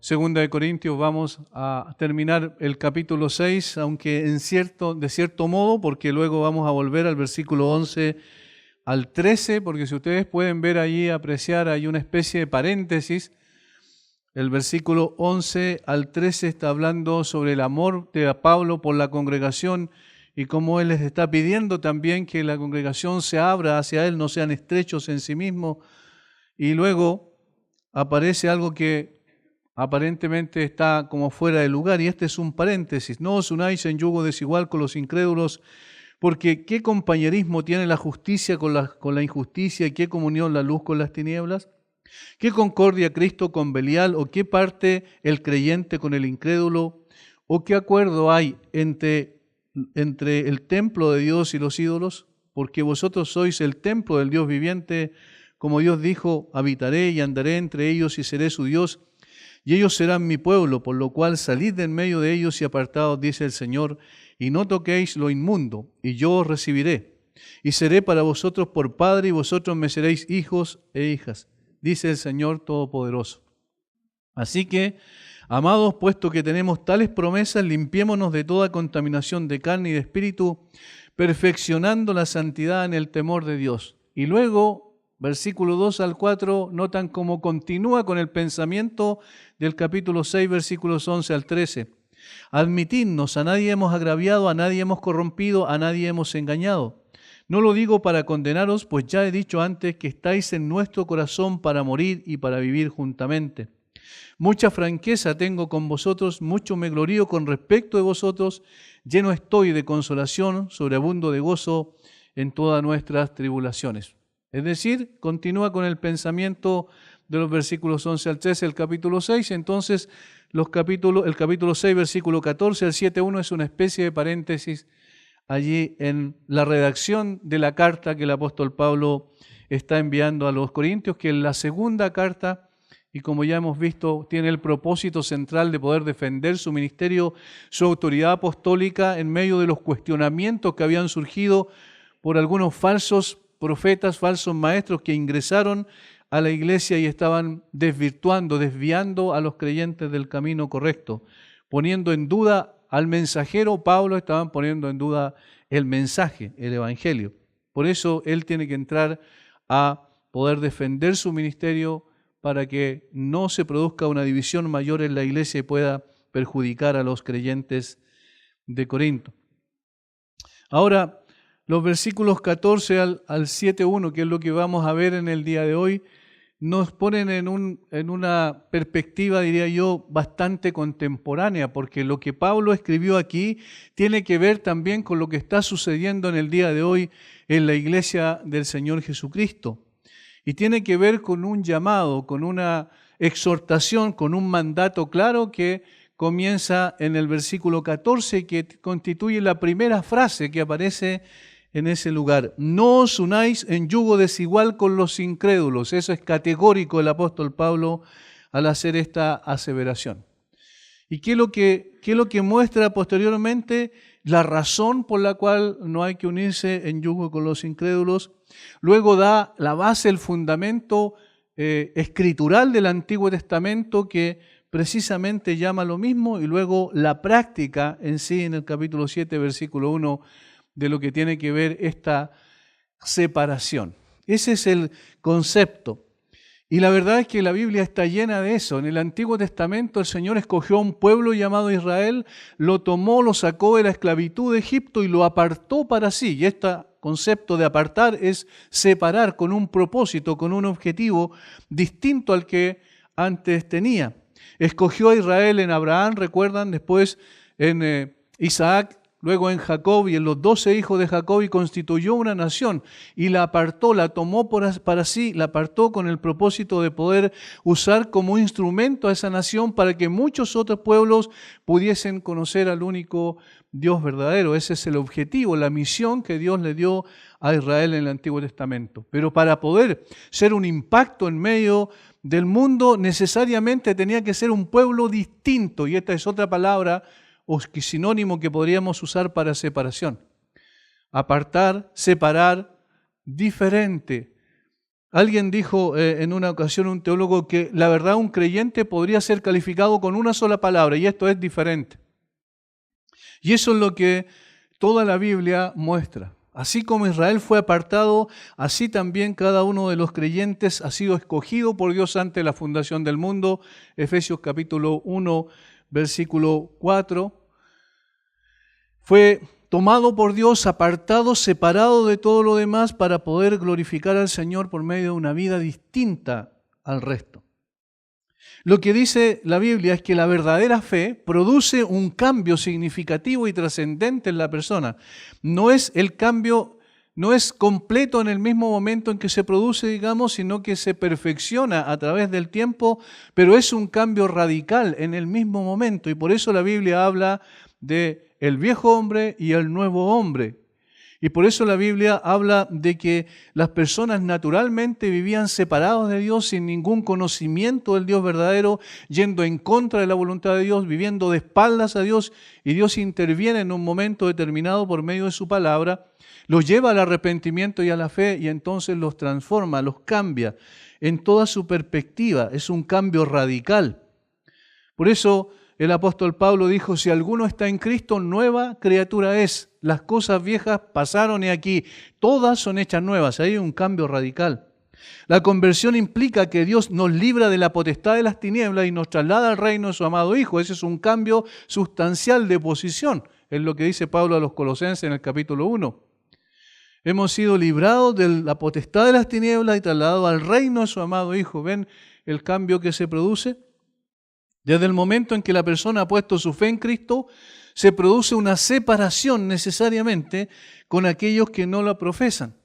Segunda de Corintios vamos a terminar el capítulo 6, aunque de cierto modo, porque luego vamos a volver al versículo 11 al 13, porque si ustedes pueden ver allí, apreciar, hay una especie de paréntesis. El versículo 11 al 13 está hablando sobre el amor de Pablo por la congregación y cómo él les está pidiendo también que la congregación se abra hacia él, no sean estrechos en sí mismos. Y luego aparece algo que aparentemente está como fuera de lugar, y este es un paréntesis. No os unáis en yugo desigual con los incrédulos, porque ¿qué compañerismo tiene la justicia con la injusticia y qué comunión la luz con las tinieblas? ¿Qué concordia Cristo con Belial o qué parte el creyente con el incrédulo? ¿O qué acuerdo hay entre el templo de Dios y los ídolos? Porque vosotros sois el templo del Dios viviente, como Dios dijo, habitaré y andaré entre ellos y seré su Dios, y ellos serán mi pueblo, por lo cual salid de en medio de ellos y apartaos, dice el Señor, y no toquéis lo inmundo, y yo os recibiré, y seré para vosotros por Padre, y vosotros me seréis hijos e hijas, dice el Señor Todopoderoso. Así que, amados, puesto que tenemos tales promesas, limpiémonos de toda contaminación de carne y de espíritu, perfeccionando la santidad en el temor de Dios. Y luego, versículo 2 al 4, notan cómo continúa con el pensamiento del capítulo 6, versículos 11 al 13. Admitidnos, a nadie hemos agraviado, a nadie hemos corrompido, a nadie hemos engañado. No lo digo para condenaros, pues ya he dicho antes que estáis en nuestro corazón para morir y para vivir juntamente. Mucha franqueza tengo con vosotros, mucho me glorío con respecto de vosotros, lleno estoy de consolación, sobreabundo de gozo en todas nuestras tribulaciones. Es decir, continúa con el pensamiento de los versículos 11 al 13 del capítulo 6. Entonces, el capítulo 6, versículo 14 al 7.1 es una especie de paréntesis allí en la redacción de la carta que el apóstol Pablo está enviando a los Corintios, que es la segunda carta, y como ya hemos visto, tiene el propósito central de poder defender su ministerio, su autoridad apostólica en medio de los cuestionamientos que habían surgido por algunos falsos profetas, falsos maestros que ingresaron a la iglesia y estaban desviando a los creyentes del camino correcto, poniendo en duda al mensajero Pablo, estaban poniendo en duda el mensaje, el evangelio. Por eso él tiene que entrar a poder defender su ministerio para que no se produzca una división mayor en la iglesia y pueda perjudicar a los creyentes de Corinto. Ahora, los versículos 14 al 7.1, que es lo que vamos a ver en el día de hoy, nos ponen en una perspectiva, diría yo, bastante contemporánea, porque lo que Pablo escribió aquí tiene que ver también con lo que está sucediendo en el día de hoy en la iglesia del Señor Jesucristo. Y tiene que ver con un llamado, con una exhortación, con un mandato claro que comienza en el versículo 14, que constituye la primera frase que aparece en ese lugar. No os unáis en yugo desigual con los incrédulos. Eso es categórico el apóstol Pablo al hacer esta aseveración. ¿Y qué es lo que muestra posteriormente? La razón por la cual no hay que unirse en yugo con los incrédulos. Luego da la base, el fundamento escritural del Antiguo Testamento que precisamente llama lo mismo, y luego la práctica en sí en el capítulo 7, versículo 1, de lo que tiene que ver esta separación. Ese es el concepto. Y la verdad es que la Biblia está llena de eso. En el Antiguo Testamento el Señor escogió a un pueblo llamado Israel, lo tomó, lo sacó de la esclavitud de Egipto y lo apartó para sí. Y este concepto de apartar es separar con un propósito, con un objetivo distinto al que antes tenía. Escogió a Israel en Abraham, recuerdan, después en Isaac, luego en Jacob y en los 12 hijos de Jacob, y constituyó una nación y la apartó, la tomó para sí, la apartó con el propósito de poder usar como instrumento a esa nación para que muchos otros pueblos pudiesen conocer al único Dios verdadero. Ese es el objetivo, la misión que Dios le dio a Israel en el Antiguo Testamento. Pero para poder ser un impacto en medio del mundo, necesariamente tenía que ser un pueblo distinto, y esta es otra palabra o sinónimo que podríamos usar para separación. Apartar, separar, diferente, Alguien dijo en una ocasión, un teólogo, que la verdad un creyente podría ser calificado con una sola palabra, y esto es diferente. Y eso es lo que toda la Biblia muestra. Así como Israel fue apartado, así también cada uno de los creyentes ha sido escogido por Dios antes de la fundación del mundo. Efesios capítulo 1, versículo 4. Fue tomado por Dios, apartado, separado de todo lo demás para poder glorificar al Señor por medio de una vida distinta al resto. Lo que dice la Biblia es que la verdadera fe produce un cambio significativo y trascendente en la persona. El cambio no es completo en el mismo momento en que se produce, digamos, sino que se perfecciona a través del tiempo, pero es un cambio radical en el mismo momento. Y por eso la Biblia habla de el viejo hombre y el nuevo hombre. Y por eso la Biblia habla de que las personas naturalmente vivían separados de Dios, sin ningún conocimiento del Dios verdadero, yendo en contra de la voluntad de Dios, viviendo de espaldas a Dios, y Dios interviene en un momento determinado por medio de su palabra, los lleva al arrepentimiento y a la fe, y entonces los transforma, los cambia en toda su perspectiva. Es un cambio radical. Por eso el apóstol Pablo dijo: si alguno está en Cristo, nueva criatura es. Las cosas viejas pasaron y aquí todas son hechas nuevas. Hay un cambio radical. La conversión implica que Dios nos libra de la potestad de las tinieblas y nos traslada al reino de su amado Hijo. Ese es un cambio sustancial de posición. Es lo que dice Pablo a los Colosenses en el capítulo 1. Hemos sido librados de la potestad de las tinieblas y trasladados al reino de su amado Hijo. ¿Ven el cambio que se produce? Desde el momento en que la persona ha puesto su fe en Cristo, se produce una separación necesariamente con aquellos que no la profesan.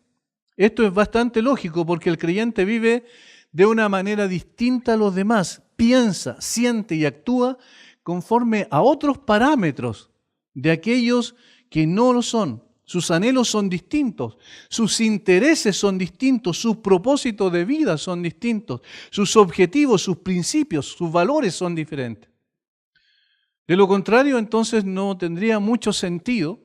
Esto es bastante lógico porque el creyente vive de una manera distinta a los demás, piensa, siente y actúa conforme a otros parámetros de aquellos que no lo son. Sus anhelos son distintos, sus intereses son distintos, sus propósitos de vida son distintos, sus objetivos, sus principios, sus valores son diferentes. De lo contrario, entonces no tendría mucho sentido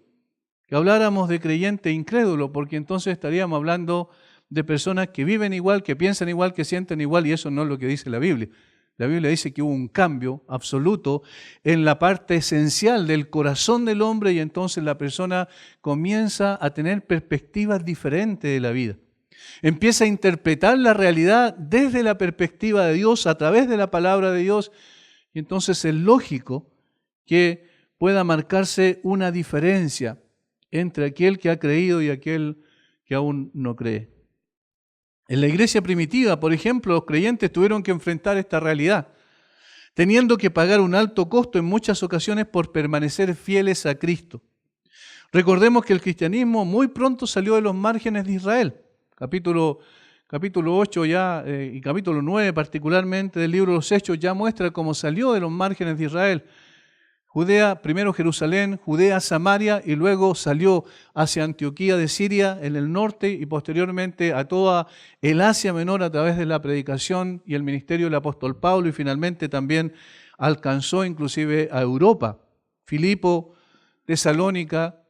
que habláramos de creyente incrédulo, porque entonces estaríamos hablando de personas que viven igual, que piensan igual, que sienten igual, y eso no es lo que dice la Biblia. La Biblia dice que hubo un cambio absoluto en la parte esencial del corazón del hombre, y entonces la persona comienza a tener perspectivas diferentes de la vida. Empieza a interpretar la realidad desde la perspectiva de Dios, a través de la palabra de Dios, y entonces es lógico que pueda marcarse una diferencia entre aquel que ha creído y aquel que aún no cree. En la iglesia primitiva, por ejemplo, los creyentes tuvieron que enfrentar esta realidad, teniendo que pagar un alto costo en muchas ocasiones por permanecer fieles a Cristo. Recordemos que el cristianismo muy pronto salió de los márgenes de Israel. Capítulo 8 ya, y capítulo 9 particularmente del libro de los Hechos ya muestra cómo salió de los márgenes de Israel. Judea, primero Jerusalén, Judea, Samaria, y luego salió hacia Antioquía de Siria en el norte y posteriormente a toda el Asia Menor a través de la predicación y el ministerio del apóstol Pablo, y finalmente también alcanzó inclusive a Europa, Filipo, Tesalónica,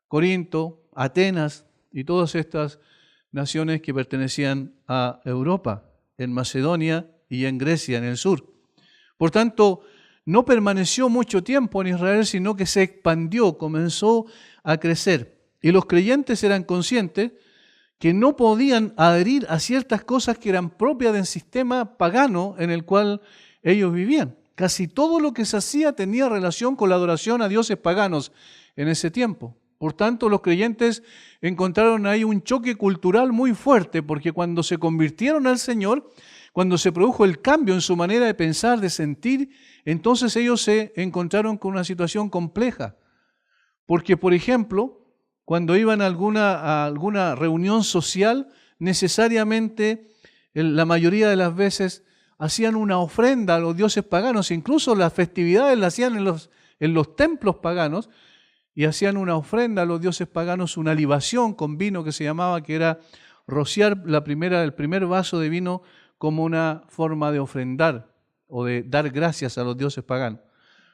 Corinto, Atenas y todas estas naciones que pertenecían a Europa, en Macedonia y en Grecia, en el sur. Por tanto, no permaneció mucho tiempo en Israel, sino que se expandió, comenzó a crecer. Y los creyentes eran conscientes que no podían adherir a ciertas cosas que eran propias del sistema pagano en el cual ellos vivían. Casi todo lo que se hacía tenía relación con la adoración a dioses paganos en ese tiempo. Por tanto, los creyentes encontraron ahí un choque cultural muy fuerte, porque cuando se convirtieron al Señor, cuando se produjo el cambio en su manera de pensar, de sentir, entonces ellos se encontraron con una situación compleja. Porque, por ejemplo, cuando iban a alguna reunión social, necesariamente la mayoría de las veces hacían una ofrenda a los dioses paganos. Incluso las festividades las hacían en los templos paganos, y hacían una ofrenda a los dioses paganos, una libación con vino que se llamaba, que era rociar el primer vaso de vino como una forma de ofrendar o de dar gracias a los dioses paganos.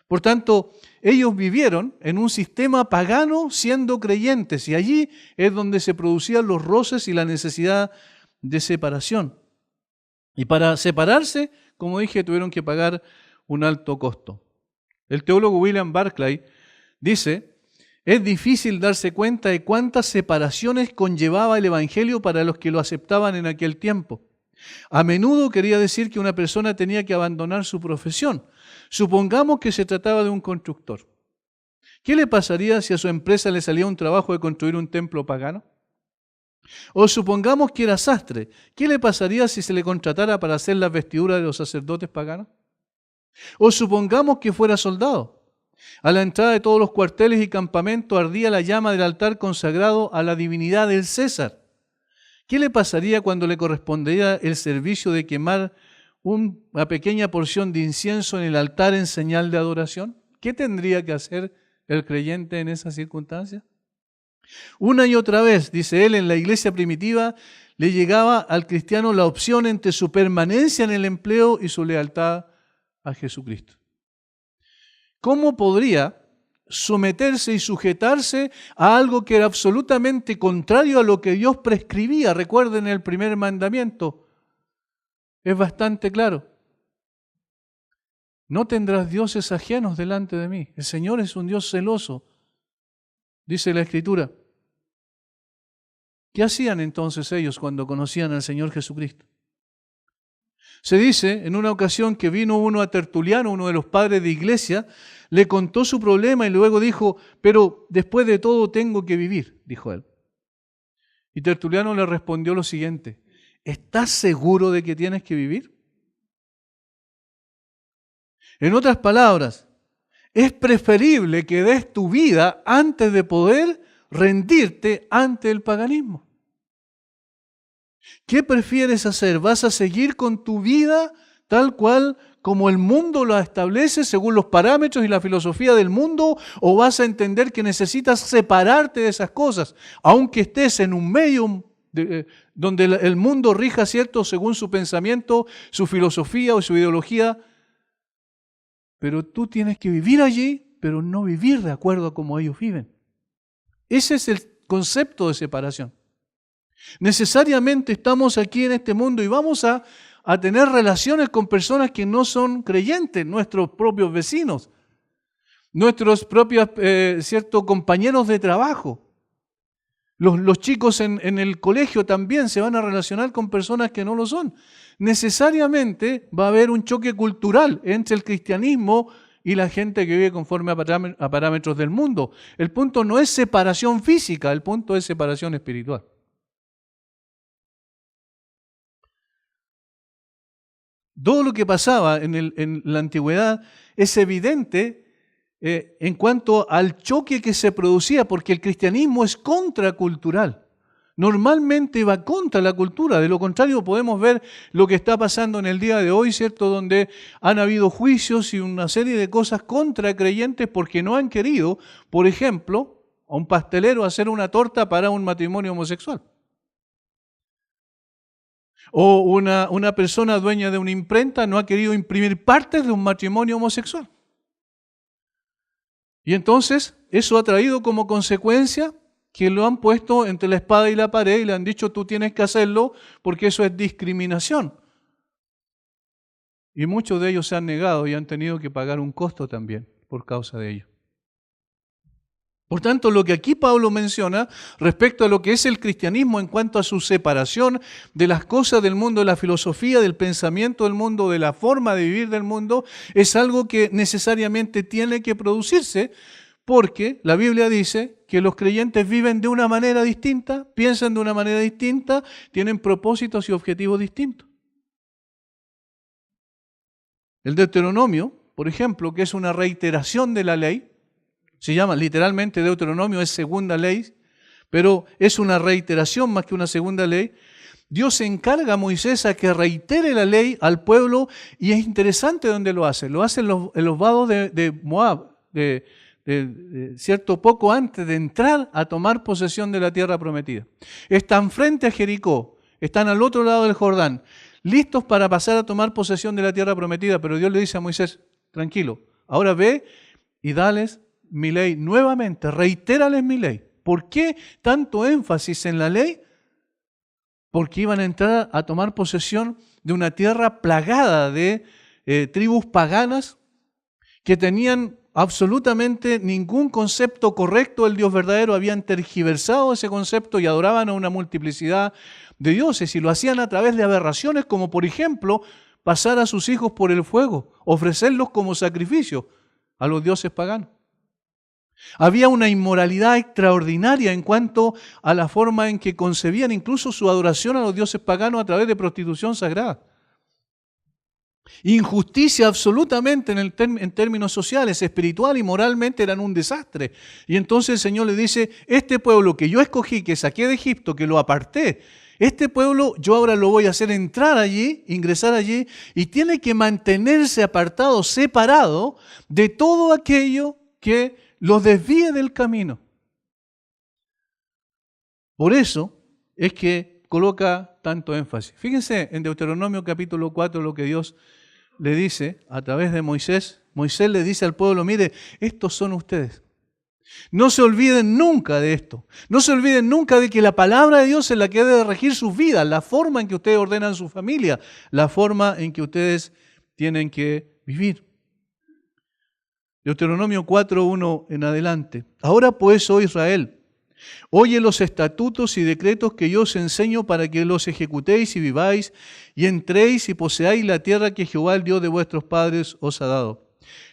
Por tanto, ellos vivieron en un sistema pagano siendo creyentes, y allí es donde se producían los roces y la necesidad de separación. Y para separarse, como dije, tuvieron que pagar un alto costo. El teólogo William Barclay dice: es difícil darse cuenta de cuántas separaciones conllevaba el Evangelio para los que lo aceptaban en aquel tiempo. A menudo quería decir que una persona tenía que abandonar su profesión. Supongamos que se trataba de un constructor. ¿Qué le pasaría si a su empresa le salía un trabajo de construir un templo pagano? O supongamos que era sastre. ¿Qué le pasaría si se le contratara para hacer las vestiduras de los sacerdotes paganos? O supongamos que fuera soldado. A la entrada de todos los cuarteles y campamentos ardía la llama del altar consagrado a la divinidad del César. ¿Qué le pasaría cuando le correspondería el servicio de quemar una pequeña porción de incienso en el altar en señal de adoración? ¿Qué tendría que hacer el creyente en esas circunstancias? Una y otra vez, dice él, en la iglesia primitiva le llegaba al cristiano la opción entre su permanencia en el empleo y su lealtad a Jesucristo. ¿Cómo podría someterse y sujetarse a algo que era absolutamente contrario a lo que Dios prescribía? Recuerden el primer mandamiento. Es bastante claro. No tendrás dioses ajenos delante de mí. El Señor es un Dios celoso, dice la Escritura. ¿Qué hacían entonces ellos cuando conocían al Señor Jesucristo? Se dice en una ocasión que vino uno a Tertuliano, uno de los padres de iglesia, le contó su problema y luego dijo: pero después de todo tengo que vivir, dijo él. Y Tertuliano le respondió lo siguiente: ¿estás seguro de que tienes que vivir? En otras palabras, es preferible que des tu vida antes de poder rendirte ante el paganismo. ¿Qué prefieres hacer? ¿Vas a seguir con tu vida tal cual como el mundo la establece según los parámetros y la filosofía del mundo? ¿O vas a entender que necesitas separarte de esas cosas, aunque estés en un medio donde el mundo rija, ¿cierto?, según su pensamiento, su filosofía o su ideología? Pero tú tienes que vivir allí, pero no vivir de acuerdo a cómo ellos viven. Ese es el concepto de separación. Necesariamente estamos aquí en este mundo y vamos a tener relaciones con personas que no son creyentes, nuestros propios vecinos, nuestros propios compañeros de trabajo. Los chicos en el colegio también se van a relacionar con personas que no lo son. Necesariamente va a haber un choque cultural entre el cristianismo y la gente que vive conforme a parámetros del mundo. El punto no es separación física, el punto es separación espiritual. Todo lo que pasaba en la antigüedad es evidente en cuanto al choque que se producía, porque el cristianismo es contracultural. Normalmente va contra la cultura. De lo contrario, podemos ver lo que está pasando en el día de hoy, ¿cierto?, donde han habido juicios y una serie de cosas contra creyentes porque no han querido, por ejemplo, a un pastelero hacer una torta para un matrimonio homosexual. O una persona dueña de una imprenta no ha querido imprimir partes de un matrimonio homosexual. Y entonces eso ha traído como consecuencia que lo han puesto entre la espada y la pared y le han dicho: tú tienes que hacerlo porque eso es discriminación. Y muchos de ellos se han negado y han tenido que pagar un costo también por causa de ello. Por tanto, lo que aquí Pablo menciona respecto a lo que es el cristianismo en cuanto a su separación de las cosas del mundo, de la filosofía, del pensamiento del mundo, de la forma de vivir del mundo, es algo que necesariamente tiene que producirse, porque la Biblia dice que los creyentes viven de una manera distinta, piensan de una manera distinta, tienen propósitos y objetivos distintos. El Deuteronomio, por ejemplo, que es una reiteración de la ley, se llama literalmente Deuteronomio, es segunda ley, pero es una reiteración más que una segunda ley. Dios encarga a Moisés a que reitere la ley al pueblo, y es interesante dónde lo hace. Lo hace en los vados de Moab, cierto, poco antes de entrar a tomar posesión de la tierra prometida. Están frente a Jericó, están al otro lado del Jordán, listos para pasar a tomar posesión de la tierra prometida, pero Dios le dice a Moisés: tranquilo, ahora ve y dales mi ley nuevamente, reitérales mi ley. ¿Por qué tanto énfasis en la ley? Porque iban a entrar a tomar posesión de una tierra plagada de tribus paganas que tenían absolutamente ningún concepto correcto del Dios verdadero, habían tergiversado ese concepto y adoraban a una multiplicidad de dioses y lo hacían a través de aberraciones como por ejemplo pasar a sus hijos por el fuego, ofrecerlos como sacrificio a los dioses paganos. Había una inmoralidad extraordinaria en cuanto a la forma en que concebían incluso su adoración a los dioses paganos a través de prostitución sagrada. Injusticia absolutamente en términos sociales, espiritual y moralmente eran un desastre. Y entonces el Señor le dice, este pueblo que yo escogí, que saqué de Egipto, que lo aparté, este pueblo yo ahora lo voy a hacer entrar allí, ingresar allí, y tiene que mantenerse apartado, separado de todo aquello que los desvíe del camino. Por eso es que coloca tanto énfasis. Fíjense en Deuteronomio capítulo 4 lo que Dios le dice a través de Moisés. Moisés le dice al pueblo, mire, estos son ustedes. No se olviden nunca de esto. No se olviden nunca de que la palabra de Dios es la que debe regir sus vidas, la forma en que ustedes ordenan su familia, la forma en que ustedes tienen que vivir. Deuteronomio 4:1 en adelante. Ahora pues, oh Israel, oye los estatutos y decretos que yo os enseño para que los ejecutéis y viváis y entréis y poseáis la tierra que Jehová, el Dios de vuestros padres, os ha dado.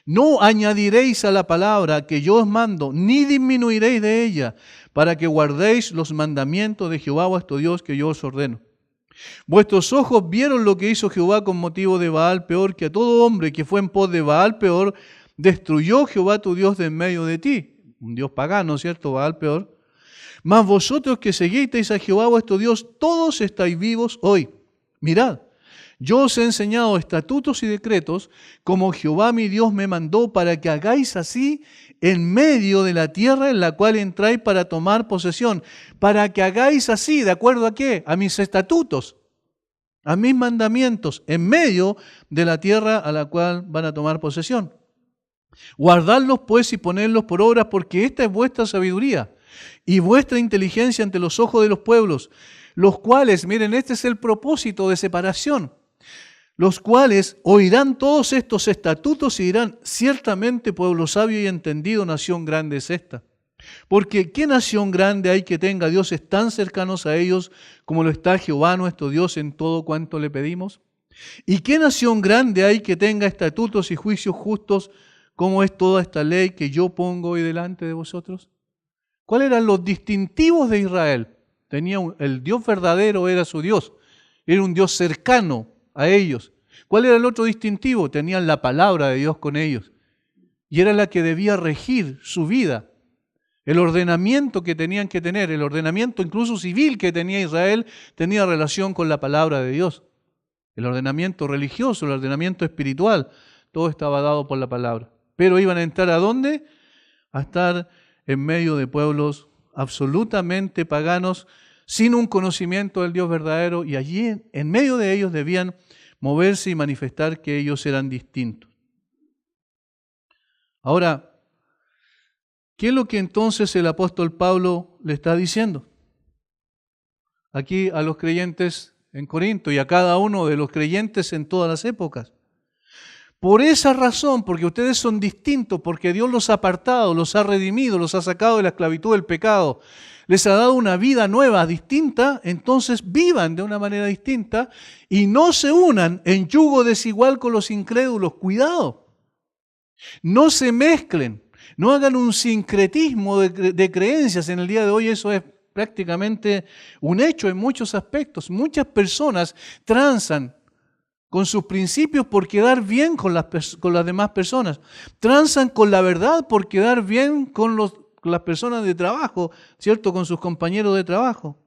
No añadiréis a la palabra que yo os mando, ni disminuiréis de ella, para que guardéis los mandamientos de Jehová vuestro Dios que yo os ordeno. Vuestros ojos vieron lo que hizo Jehová con motivo de Baal peor, que a todo hombre que fue en pos de Baal peor, destruyó Jehová tu Dios de en medio de ti. Un Dios pagano, ¿cierto? Baal peor. Mas vosotros que seguisteis a Jehová vuestro Dios, todos estáis vivos hoy. Mirad, yo os he enseñado estatutos y decretos, como Jehová mi Dios me mandó, para que hagáis así en medio de la tierra en la cual entráis para tomar posesión. Para que hagáis así, ¿de acuerdo a qué? A mis estatutos, a mis mandamientos, en medio de la tierra a la cual van a tomar posesión. Guardadlos pues y ponedlos por obra, porque esta es vuestra sabiduría y vuestra inteligencia ante los ojos de los pueblos, los cuales, miren, este es el propósito de separación, los cuales oirán todos estos estatutos y dirán, ciertamente pueblo sabio y entendido, nación grande es esta. Porque ¿qué nación grande hay que tenga dioses tan cercanos a ellos como lo está Jehová nuestro Dios en todo cuanto le pedimos? ¿Y qué nación grande hay que tenga estatutos y juicios justos como es toda esta ley que yo pongo hoy delante de vosotros? ¿Cuáles eran los distintivos de Israel? El Dios verdadero era su Dios, era un Dios cercano a ellos. ¿Cuál era el otro distintivo? Tenían la palabra de Dios con ellos y era la que debía regir su vida. El ordenamiento que tenían que tener, el ordenamiento incluso civil que tenía Israel, tenía relación con la palabra de Dios. El ordenamiento religioso, el ordenamiento espiritual, todo estaba dado por la palabra. Pero iban a entrar ¿a dónde? A estar en medio de pueblos absolutamente paganos, sin un conocimiento del Dios verdadero, y allí en medio de ellos debían moverse y manifestar que ellos eran distintos. Ahora, ¿qué es lo que entonces el apóstol Pablo le está diciendo? Aquí a los creyentes en Corinto y a cada uno de los creyentes en todas las épocas. Por esa razón, porque ustedes son distintos, porque Dios los ha apartado, los ha redimido, los ha sacado de la esclavitud del pecado, les ha dado una vida nueva, distinta, entonces vivan de una manera distinta y no se unan en yugo desigual con los incrédulos. Cuidado, no se mezclen, no hagan un sincretismo de creencias. En el día de hoy eso es prácticamente un hecho en muchos aspectos. Muchas personas transan con sus principios por quedar bien con las demás personas. Transan con la verdad por quedar bien con las personas de trabajo, ¿cierto? Con sus compañeros de trabajo.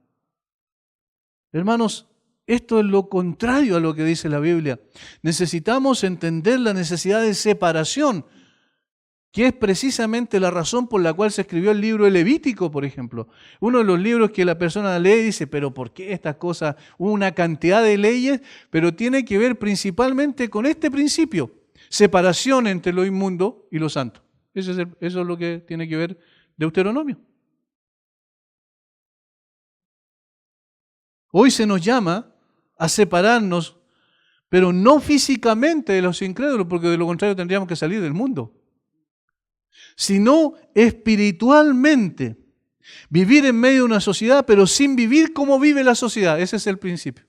Hermanos, esto es lo contrario a lo que dice la Biblia. Necesitamos entender la necesidad de separación, que es precisamente la razón por la cual se escribió el libro de Levítico, por ejemplo. Uno de los libros que la persona lee y dice, pero ¿por qué estas cosas? Una cantidad de leyes, pero tiene que ver principalmente con este principio, separación entre lo inmundo y lo santo. Eso es lo que tiene que ver Deuteronomio. Hoy se nos llama a separarnos pero no físicamente de los incrédulos, porque de lo contrario tendríamos que salir del mundo, sino espiritualmente. Vivir en medio de una sociedad, pero sin vivir como vive la sociedad. Ese es el principio.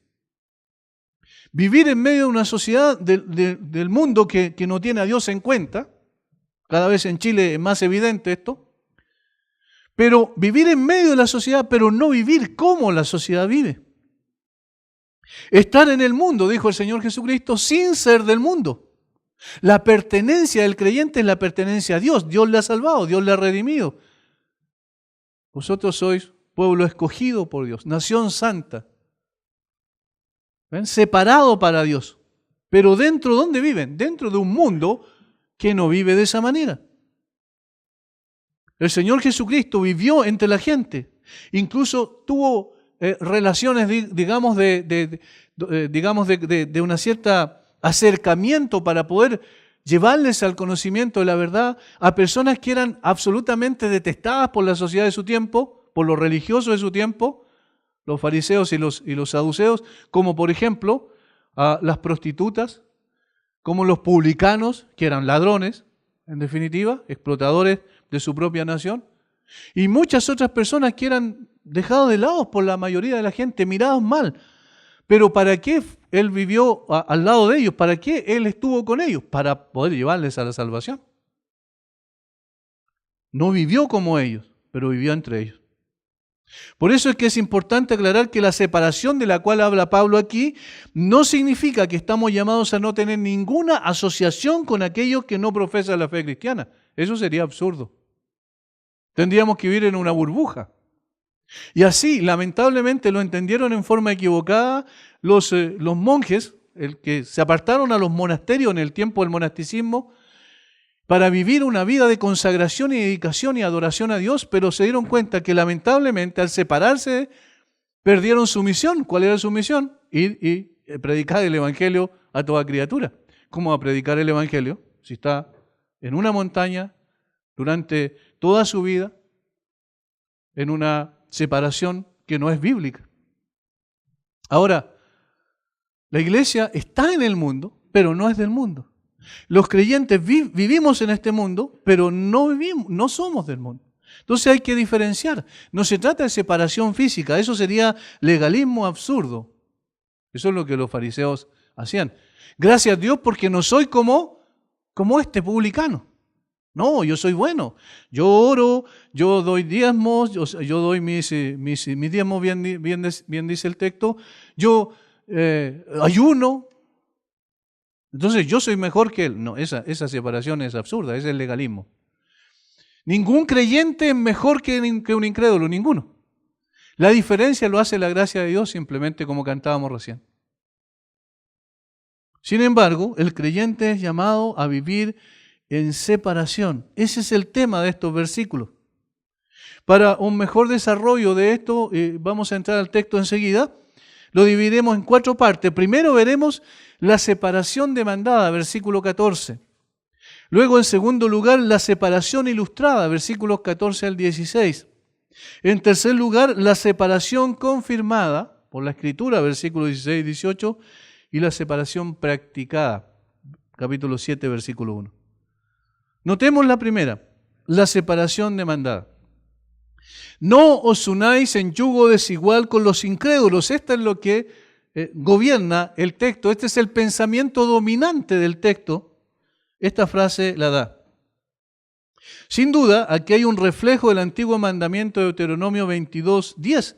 Vivir en medio de una sociedad del mundo que no tiene a Dios en cuenta. Cada vez en Chile es más evidente esto. Pero vivir en medio de la sociedad, pero no vivir como la sociedad vive. Estar en el mundo, dijo el Señor Jesucristo, sin ser del mundo. La pertenencia del creyente es la pertenencia a Dios. Dios le ha salvado, Dios le ha redimido. Vosotros sois pueblo escogido por Dios, nación santa. ¿Ven? Separado para Dios. Pero dentro, ¿dónde viven? Dentro de un mundo que no vive de esa manera. El Señor Jesucristo vivió entre la gente. Incluso tuvo relaciones, digamos, de una cierta acercamiento para poder llevarles al conocimiento de la verdad a personas que eran absolutamente detestadas por la sociedad de su tiempo, por los religiosos de su tiempo, los fariseos y los saduceos, como por ejemplo a las prostitutas, como los publicanos, que eran ladrones, en definitiva, explotadores de su propia nación, y muchas otras personas que eran dejados de lado por la mayoría de la gente, mirados mal. Pero ¿para qué Él vivió al lado de ellos? ¿Para qué Él estuvo con ellos? Para poder llevarles a la salvación. No vivió como ellos, pero vivió entre ellos. Por eso es que es importante aclarar que la separación de la cual habla Pablo aquí no significa que estamos llamados a no tener ninguna asociación con aquellos que no profesan la fe cristiana. Eso sería absurdo. Tendríamos que vivir en una burbuja. Y así, lamentablemente, lo entendieron en forma equivocada los monjes, el que se apartaron a los monasterios en el tiempo del monasticismo para vivir una vida de consagración y dedicación y adoración a Dios, pero se dieron cuenta que lamentablemente al separarse perdieron su misión. ¿Cuál era su misión? Ir y predicar el Evangelio a toda criatura. ¿Cómo va a predicar el Evangelio si está en una montaña durante toda su vida en una separación que no es bíblica? Ahora, la iglesia está en el mundo, pero no es del mundo. Los creyentes vivimos en este mundo, pero no somos del mundo. Entonces hay que diferenciar. No se trata de separación física, eso sería legalismo absurdo. Eso es lo que los fariseos hacían. Gracias a Dios porque no soy como este publicano. No, yo soy bueno. Yo oro, yo doy diezmos, yo doy mis diezmos, bien dice el texto. Yo ayuno. Entonces yo soy mejor que él. No, esa separación es absurda, es el legalismo. Ningún creyente es mejor que un incrédulo, ninguno. La diferencia lo hace la gracia de Dios, simplemente como cantábamos recién. Sin embargo, el creyente es llamado a vivir en separación. Ese es el tema de estos versículos. Para un mejor desarrollo de esto, vamos a entrar al texto enseguida, lo dividiremos en 4 partes. Primero veremos la separación demandada, versículo 14. Luego, en segundo lugar, la separación ilustrada, versículos 14 al 16. En tercer lugar, la separación confirmada por la Escritura, versículos 16 y 18, y la separación practicada, capítulo 7, versículo 1. Notemos la primera, la separación demandada. No os unáis en yugo desigual con los incrédulos. Esto es lo que gobierna el texto. Este es el pensamiento dominante del texto. Esta frase la da. Sin duda, aquí hay un reflejo del antiguo mandamiento de Deuteronomio 22:10,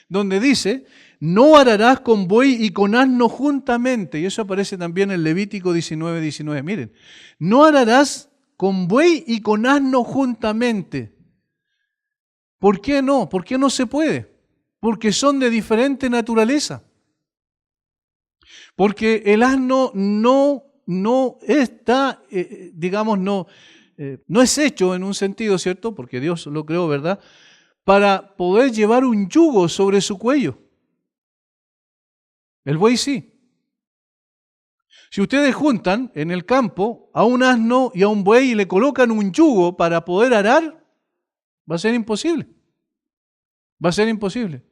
donde dice, no ararás con buey y con asno juntamente. Y eso aparece también en Levítico 19:19. Miren, no ararás con buey y con asno juntamente. ¿Por qué no? ¿Por qué no se puede? Porque son de diferente naturaleza. Porque el asno no está, no es hecho en un sentido, ¿cierto? Porque Dios lo creó, ¿verdad? Para poder llevar un yugo sobre su cuello. El buey sí. Si ustedes juntan en el campo a un asno y a un buey y le colocan un yugo para poder arar, va a ser imposible. Va a ser imposible.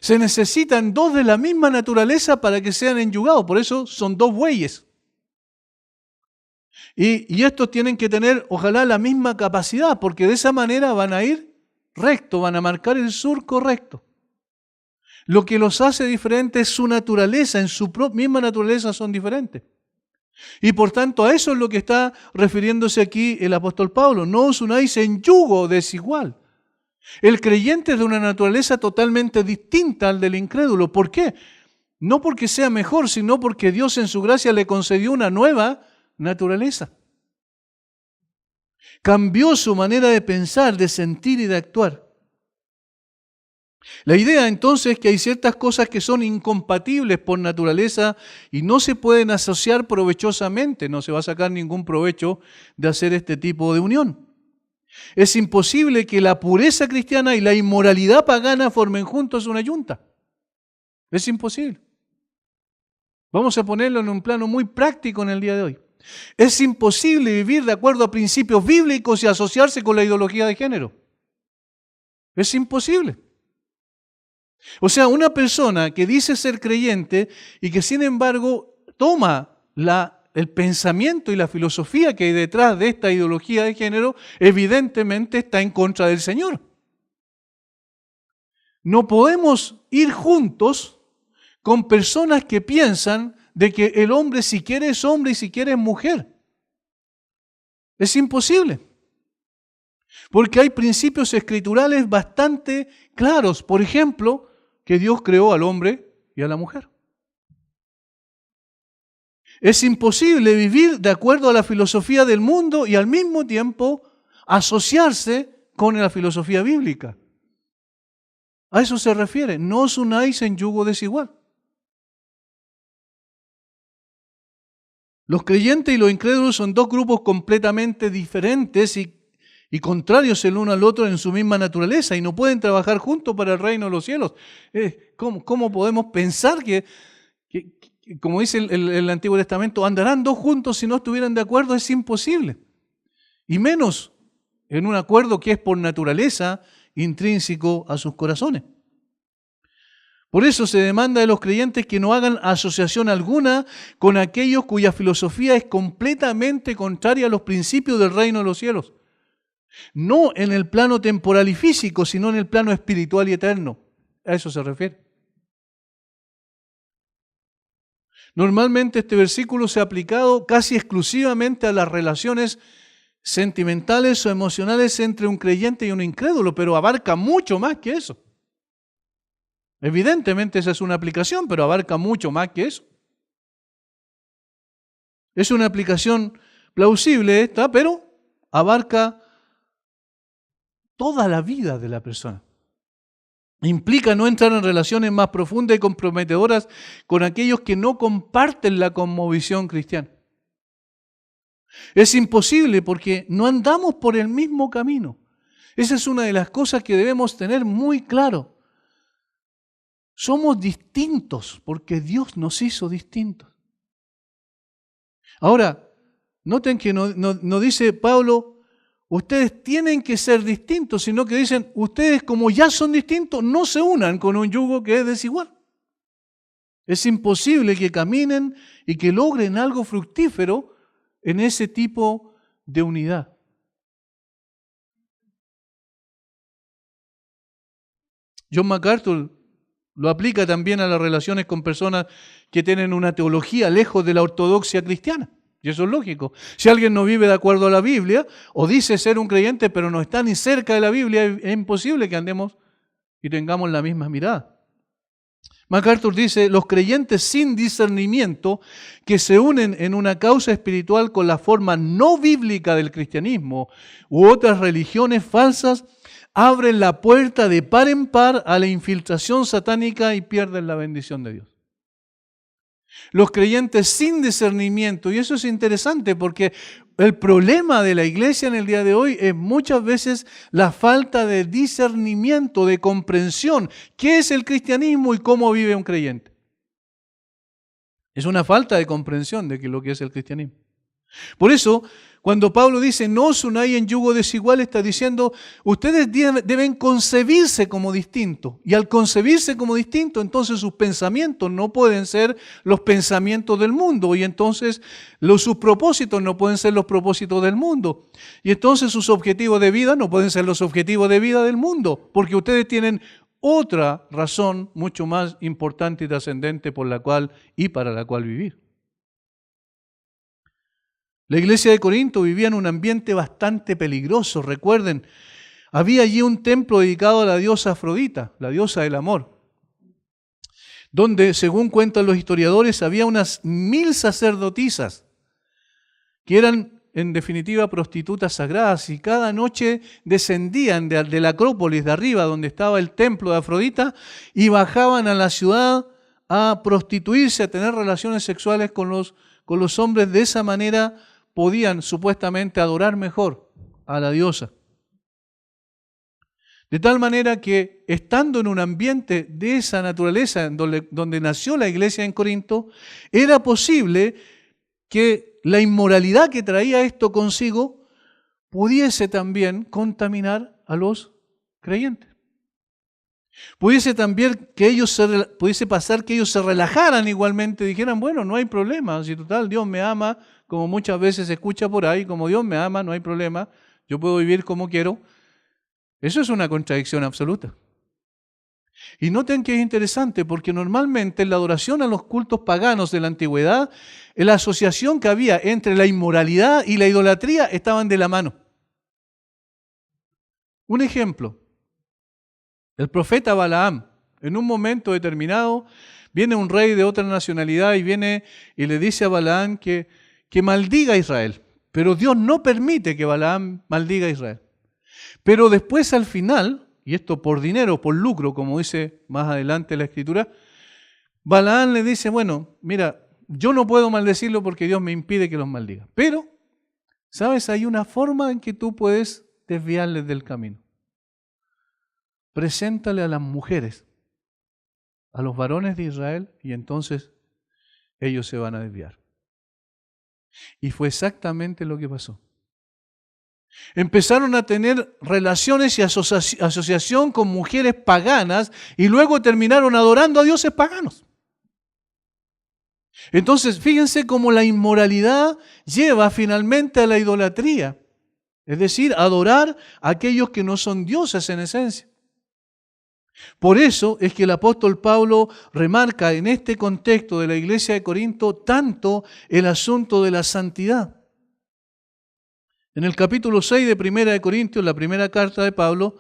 Se necesitan dos de la misma naturaleza para que sean enyugados, por eso son dos bueyes. Y estos tienen que tener, ojalá, la misma capacidad, porque de esa manera van a ir recto, van a marcar el surco recto. Lo que los hace diferentes es su naturaleza, en su misma naturaleza son diferentes. Y por tanto a eso es lo que está refiriéndose aquí el apóstol Pablo. No os unáis en yugo desigual. El creyente es de una naturaleza totalmente distinta al del incrédulo. ¿Por qué? No porque sea mejor, sino porque Dios en su gracia le concedió una nueva naturaleza. Cambió su manera de pensar, de sentir y de actuar. La idea entonces es que hay ciertas cosas que son incompatibles por naturaleza y no se pueden asociar provechosamente, no se va a sacar ningún provecho de hacer este tipo de unión. Es imposible que la pureza cristiana y la inmoralidad pagana formen juntos una yunta. Es imposible. Vamos a ponerlo en un plano muy práctico en el día de hoy. Es imposible vivir de acuerdo a principios bíblicos y asociarse con la ideología de género. Es imposible. O sea, una persona que dice ser creyente y que sin embargo toma el pensamiento y la filosofía que hay detrás de esta ideología de género, evidentemente está en contra del Señor. No podemos ir juntos con personas que piensan de que el hombre si quiere es hombre y si quiere es mujer. Es imposible. Porque hay principios escriturales bastante claros. Por ejemplo, que Dios creó al hombre y a la mujer. Es imposible vivir de acuerdo a la filosofía del mundo y al mismo tiempo asociarse con la filosofía bíblica. A eso se refiere. No os unáis en yugo desigual. Los creyentes y los incrédulos son dos grupos completamente diferentes y contrarios el uno al otro en su misma naturaleza y no pueden trabajar juntos para el reino de los cielos. ¿Cómo podemos pensar que como dice el Antiguo Testamento, andarán dos juntos si no estuvieran de acuerdo? Es imposible. Y menos en un acuerdo que es por naturaleza intrínseco a sus corazones. Por eso se demanda de los creyentes que no hagan asociación alguna con aquellos cuya filosofía es completamente contraria a los principios del reino de los cielos. No en el plano temporal y físico, sino en el plano espiritual y eterno. A eso se refiere. Normalmente este versículo se ha aplicado casi exclusivamente a las relaciones sentimentales o emocionales entre un creyente y un incrédulo, pero abarca mucho más que eso. Evidentemente esa es una aplicación, pero abarca mucho más que eso. Es una aplicación plausible esta, pero abarca toda la vida de la persona. Implica no entrar en relaciones más profundas y comprometedoras con aquellos que no comparten la cosmovisión cristiana. Es imposible porque no andamos por el mismo camino. Esa es una de las cosas que debemos tener muy claro. Somos distintos porque Dios nos hizo distintos. Ahora, noten que no dice Pablo, ustedes tienen que ser distintos, sino que dicen, ustedes como ya son distintos, no se unan con un yugo que es desigual. Es imposible que caminen y que logren algo fructífero en ese tipo de unidad. John MacArthur lo aplica también a las relaciones con personas que tienen una teología lejos de la ortodoxia cristiana. Y eso es lógico. Si alguien no vive de acuerdo a la Biblia o dice ser un creyente pero no está ni cerca de la Biblia, es imposible que andemos y tengamos la misma mirada. MacArthur dice, los creyentes sin discernimiento que se unen en una causa espiritual con la forma no bíblica del cristianismo u otras religiones falsas abren la puerta de par en par a la infiltración satánica y pierden la bendición de Dios. Los creyentes sin discernimiento, y eso es interesante porque el problema de la iglesia en el día de hoy es muchas veces la falta de discernimiento, de comprensión. ¿Qué es el cristianismo y cómo vive un creyente? Es una falta de comprensión de lo que es el cristianismo. Por eso, cuando Pablo dice, no os unáis en yugo desigual, está diciendo, ustedes deben concebirse como distintos. Y al concebirse como distintos, entonces sus pensamientos no pueden ser los pensamientos del mundo. Y entonces sus propósitos no pueden ser los propósitos del mundo. Y entonces sus objetivos de vida no pueden ser los objetivos de vida del mundo. Porque ustedes tienen otra razón mucho más importante y trascendente por la cual y para la cual vivir. La iglesia de Corinto vivía en un ambiente bastante peligroso. Recuerden, había allí un templo dedicado a la diosa Afrodita, la diosa del amor, donde, según cuentan los historiadores, había unas 1000 sacerdotisas que eran, en definitiva, prostitutas sagradas, y cada noche descendían de la Acrópolis de arriba, donde estaba el templo de Afrodita, y bajaban a la ciudad a prostituirse, a tener relaciones sexuales con los hombres. De esa manera podían supuestamente adorar mejor a la diosa. De tal manera que, estando en un ambiente de esa naturaleza, donde nació la iglesia en Corinto, era posible que la inmoralidad que traía esto consigo pudiese también contaminar a los creyentes. Pudiese pasar que ellos se relajaran igualmente, dijeran, bueno, no hay problema, si total Dios me ama, como muchas veces se escucha por ahí, como Dios me ama, no hay problema, yo puedo vivir como quiero. Eso es una contradicción absoluta. Y noten que es interesante, porque normalmente en la adoración a los cultos paganos de la antigüedad, la asociación que había entre la inmoralidad y la idolatría estaban de la mano. Un ejemplo. El profeta Balaam, en un momento determinado, viene un rey de otra nacionalidad y viene y le dice a Balaam que maldiga a Israel. Pero Dios no permite que Balaam maldiga a Israel. Pero después, al final, y esto por dinero, por lucro, como dice más adelante la Escritura, Balaam le dice, bueno, mira, yo no puedo maldecirlo porque Dios me impide que los maldiga. Pero, ¿sabes? Hay una forma en que tú puedes desviarles del camino. Preséntale a las mujeres, a los varones de Israel, y entonces ellos se van a desviar. Y fue exactamente lo que pasó. Empezaron a tener relaciones y asociación con mujeres paganas y luego terminaron adorando a dioses paganos. Entonces, fíjense cómo la inmoralidad lleva finalmente a la idolatría, es decir, adorar a aquellos que no son dioses en esencia. Por eso es que el apóstol Pablo remarca en este contexto de la iglesia de Corinto tanto el asunto de la santidad. En el capítulo 6 de Primera de Corintios, la primera carta de Pablo,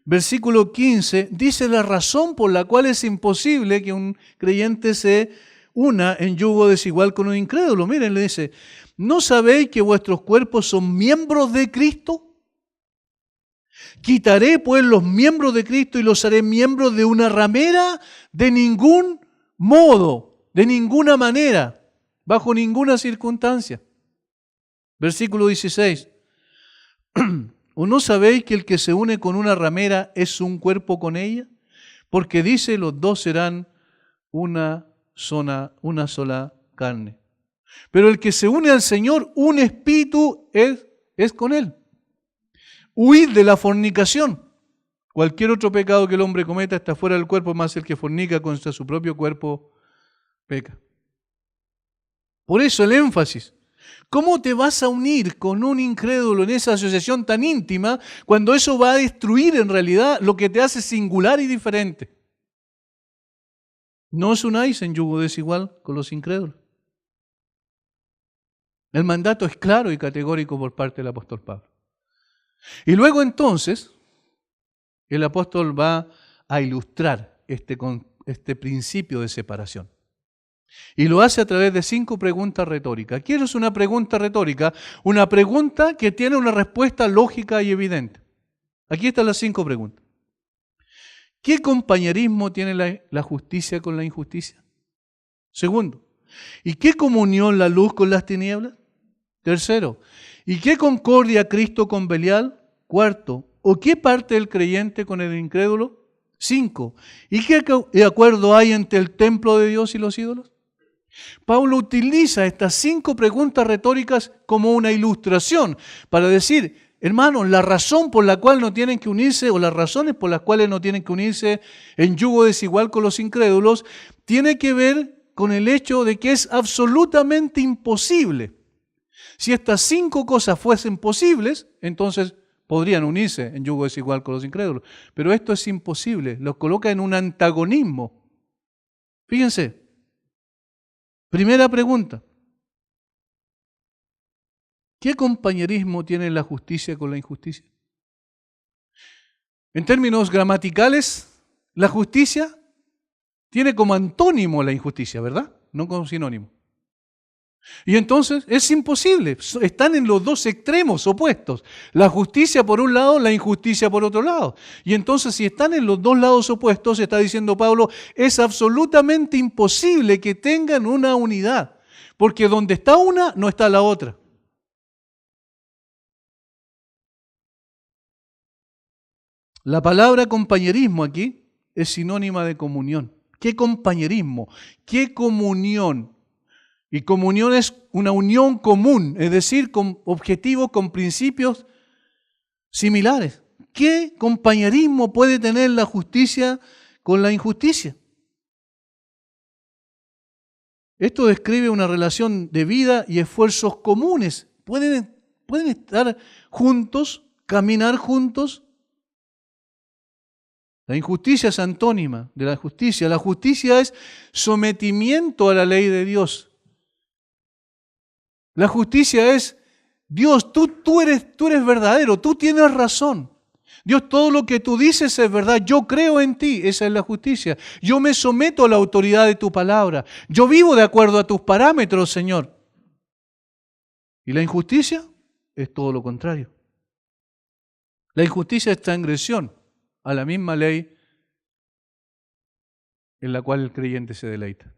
versículo 15, dice la razón por la cual es imposible que un creyente se una en yugo desigual con un incrédulo. Miren, le dice, ¿no sabéis que vuestros cuerpos son miembros de Cristo? ¿Quitaré pues los miembros de Cristo y los haré miembros de una ramera? De ningún modo, de ninguna manera, bajo ninguna circunstancia. Versículo 16. ¿O no sabéis que el que se une con una ramera es un cuerpo con ella? Porque dice, los dos serán una sola carne. Pero el que se une al Señor, un espíritu es con Él. Huid de la fornicación. Cualquier otro pecado que el hombre cometa está fuera del cuerpo, más el que fornica contra su propio cuerpo peca. Por eso el énfasis. ¿Cómo te vas a unir con un incrédulo en esa asociación tan íntima cuando eso va a destruir en realidad lo que te hace singular y diferente? No os unáis en yugo desigual con los incrédulos. El mandato es claro y categórico por parte del apóstol Pablo. Y luego entonces, el apóstol va a ilustrar este principio de separación. Y lo hace a través de 5 preguntas retóricas. ¿Qué es una pregunta retórica? Una pregunta que tiene una respuesta lógica y evidente. Aquí están las 5 preguntas. ¿Qué compañerismo tiene la justicia con la injusticia? Segundo, ¿y qué comunión la luz con las tinieblas? Tercero, ¿y qué concordia Cristo con Belial? Cuarto, ¿o qué parte el creyente con el incrédulo? 5, ¿y qué acuerdo hay entre el templo de Dios y los ídolos? Pablo utiliza estas 5 preguntas retóricas como una ilustración para decir, hermanos, la razón por la cual no tienen que unirse o las razones por las cuales no tienen que unirse en yugo desigual con los incrédulos, tiene que ver con el hecho de que es absolutamente imposible. Si estas 5 cosas fuesen posibles, entonces podrían unirse en yugo desigual con los incrédulos. Pero esto es imposible, los coloca en un antagonismo. Fíjense, primera pregunta. ¿Qué compañerismo tiene la justicia con la injusticia? En términos gramaticales, la justicia tiene como antónimo la injusticia, ¿verdad? No como sinónimo. Y entonces es imposible, están en los dos extremos opuestos. La justicia por un lado, la injusticia por otro lado. Y entonces si están en los dos lados opuestos, está diciendo Pablo, es absolutamente imposible que tengan una unidad. Porque donde está una, no está la otra. La palabra compañerismo aquí es sinónima de comunión. ¿Qué compañerismo? ¿Qué comunión? Y comunión es una unión común, es decir, con objetivos, con principios similares. ¿Qué compañerismo puede tener la justicia con la injusticia? Esto describe una relación de vida y esfuerzos comunes. ¿Pueden estar juntos, caminar juntos? La injusticia es antónima de la justicia. La justicia es sometimiento a la ley de Dios. La justicia es, Dios, tú eres verdadero, tú tienes razón. Dios, todo lo que tú dices es verdad, yo creo en ti, esa es la justicia. Yo me someto a la autoridad de tu palabra. Yo vivo de acuerdo a tus parámetros, Señor. ¿Y la injusticia? Es todo lo contrario. La injusticia es transgresión a la misma ley en la cual el creyente se deleita.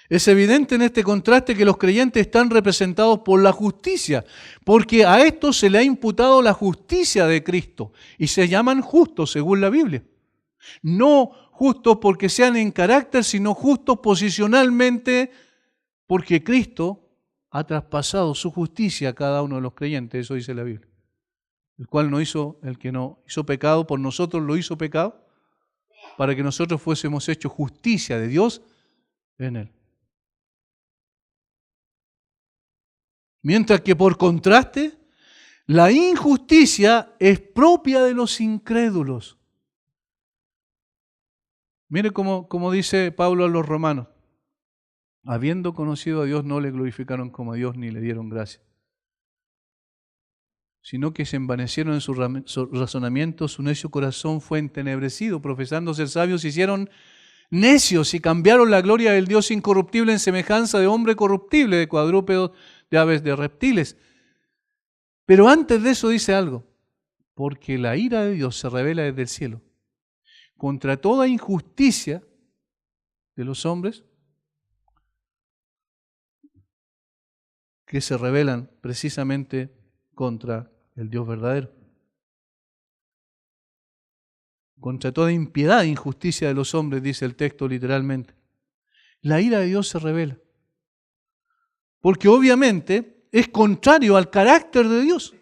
Es evidente en este contraste que los creyentes están representados por la justicia, porque a estos se le ha imputado la justicia de Cristo y se llaman justos según la Biblia. No justos porque sean en carácter, sino justos posicionalmente porque Cristo ha traspasado su justicia a cada uno de los creyentes, eso dice la Biblia. El que no hizo pecado, por nosotros lo hizo pecado, para que nosotros fuésemos hechos justicia de Dios en él. Mientras que por contraste, la injusticia es propia de los incrédulos. Mire cómo dice Pablo a los romanos. Habiendo conocido a Dios, no le glorificaron como a Dios ni le dieron gracia, sino que se envanecieron en su razonamiento, su necio corazón fue entenebrecido, profesando ser sabios, se hicieron necios y cambiaron la gloria del Dios incorruptible en semejanza de hombre corruptible, de cuadrúpedos, de aves, de reptiles. Pero antes de eso dice algo, porque la ira de Dios se revela desde el cielo contra toda injusticia de los hombres que se rebelan precisamente contra el Dios verdadero. Contra toda impiedad e injusticia de los hombres, dice el texto literalmente. La ira de Dios se revela. Porque obviamente es contrario al carácter de Dios.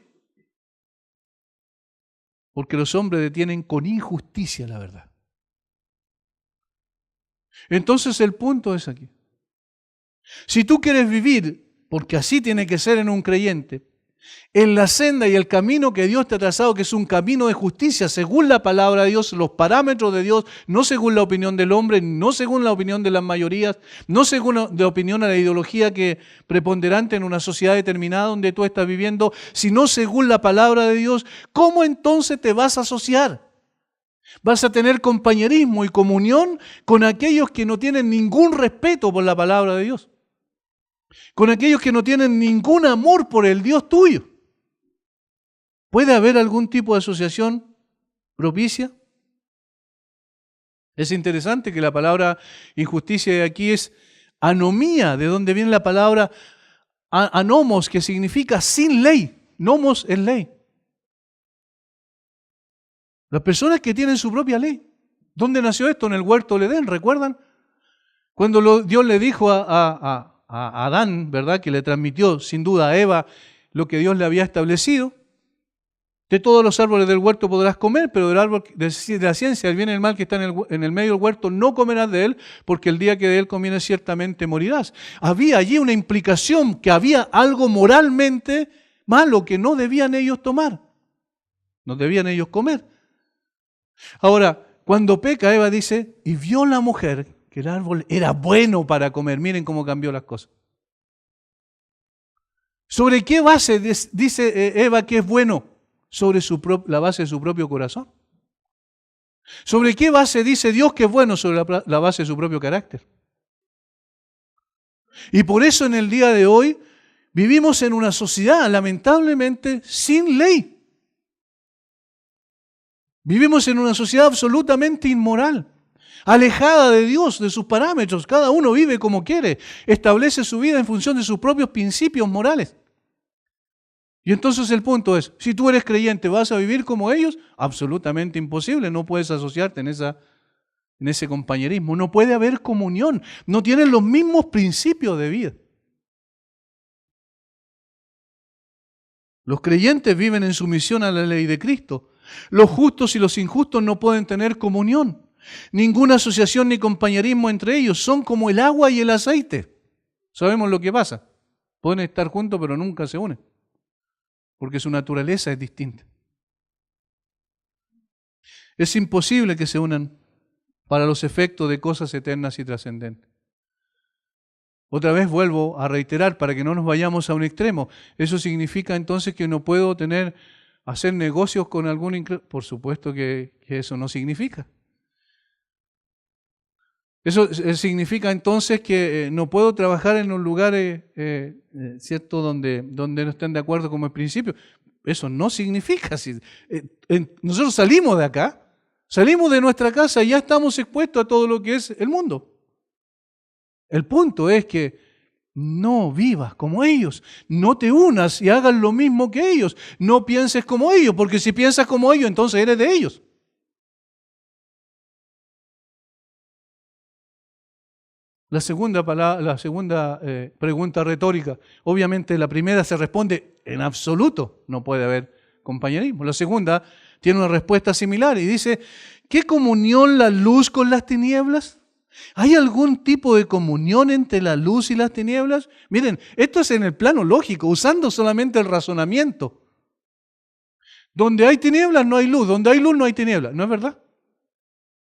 Porque los hombres detienen con injusticia la verdad. Entonces el punto es aquí. Si tú quieres vivir, porque así tiene que ser en un creyente, en la senda y el camino que Dios te ha trazado, que es un camino de justicia, según la palabra de Dios, los parámetros de Dios, no según la opinión del hombre, no según la opinión de las mayorías, no según la opinión a la ideología que preponderante en una sociedad determinada donde tú estás viviendo, sino según la palabra de Dios, ¿cómo entonces te vas a asociar? Vas a tener compañerismo y comunión con aquellos que no tienen ningún respeto por la palabra de Dios, con aquellos que no tienen ningún amor por el Dios tuyo. ¿Puede haber algún tipo de asociación propicia? Es interesante que la palabra injusticia de aquí es anomía, de donde viene la palabra anomos, que significa sin ley. Nomos es ley. Las personas que tienen su propia ley. ¿Dónde nació esto? En el huerto del Edén, ¿recuerdan? Cuando Dios le dijo a Adán, ¿verdad?, que le transmitió sin duda a Eva lo que Dios le había establecido, de todos los árboles del huerto podrás comer, pero del árbol de la ciencia, el bien y el mal que está en el medio del huerto, no comerás de él, porque el día que de él comienes ciertamente morirás. Había allí una implicación que había algo moralmente malo que no debían ellos tomar, no debían ellos comer. Ahora, cuando peca, Eva dice, y vio la mujer que el árbol era bueno para comer. Miren cómo cambió las cosas. ¿Sobre qué base dice Eva que es bueno? Sobre la base de su propio corazón. ¿Sobre qué base dice Dios que es bueno? Sobre la base de su propio carácter. Y por eso en el día de hoy vivimos en una sociedad lamentablemente sin ley. Vivimos en una sociedad absolutamente inmoral, alejada de Dios, de sus parámetros. Cada uno vive como quiere, establece su vida en función de sus propios principios morales. Y entonces el punto es, si tú eres creyente, ¿vas a vivir como ellos? Absolutamente imposible, no puedes asociarte en ese compañerismo, no puede haber comunión, no tienen los mismos principios de vida. Los creyentes viven en sumisión a la ley de Cristo. Los justos y los injustos no pueden tener comunión. Ninguna asociación ni compañerismo entre ellos, son como el agua y el aceite. Sabemos lo que pasa. Pueden estar juntos pero nunca se unen, porque su naturaleza es distinta. Es imposible que se unan para los efectos de cosas eternas y trascendentes. Otra vez vuelvo a reiterar para que no nos vayamos a un extremo. ¿Eso significa entonces que no puedo hacer negocios con algún incrédulo? Por supuesto que eso no significa. Eso significa entonces que no puedo trabajar en un lugar ¿cierto? Donde no estén de acuerdo con mis principios. Eso no significa. Nosotros salimos de acá, salimos de nuestra casa y ya estamos expuestos a todo lo que es el mundo. El punto es que no vivas como ellos, no te unas y hagas lo mismo que ellos, no pienses como ellos, porque si piensas como ellos, entonces eres de ellos. La segunda pregunta retórica, obviamente la primera se responde en absoluto, no puede haber compañerismo. La segunda tiene una respuesta similar y dice, ¿qué comunión la luz con las tinieblas? ¿Hay algún tipo de comunión entre la luz y las tinieblas? Miren, esto es en el plano lógico, usando solamente el razonamiento. Donde hay tinieblas no hay luz, donde hay luz no hay tinieblas, ¿no es verdad?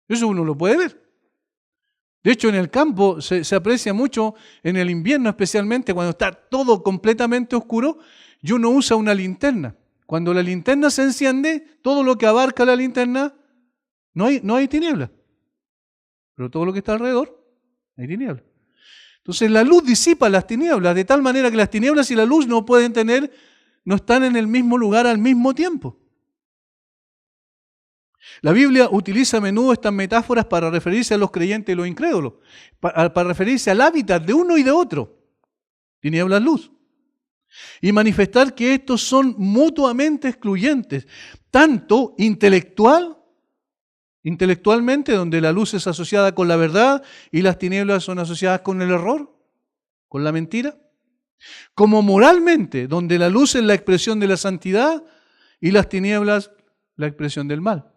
Eso uno lo puede ver. De hecho, en el campo se aprecia mucho, en el invierno especialmente, cuando está todo completamente oscuro, y uno usa una linterna. Cuando la linterna se enciende, todo lo que abarca la linterna, no hay tinieblas. Pero todo lo que está alrededor, hay tinieblas. Entonces la luz disipa las tinieblas, de tal manera que las tinieblas y la luz no están en el mismo lugar al mismo tiempo. La Biblia utiliza a menudo estas metáforas para referirse a los creyentes y los incrédulos, para referirse al hábitat de uno y de otro, tinieblas, luz, y manifestar que estos son mutuamente excluyentes, tanto intelectualmente, donde la luz es asociada con la verdad y las tinieblas son asociadas con el error, con la mentira, como moralmente, donde la luz es la expresión de la santidad y las tinieblas la expresión del mal.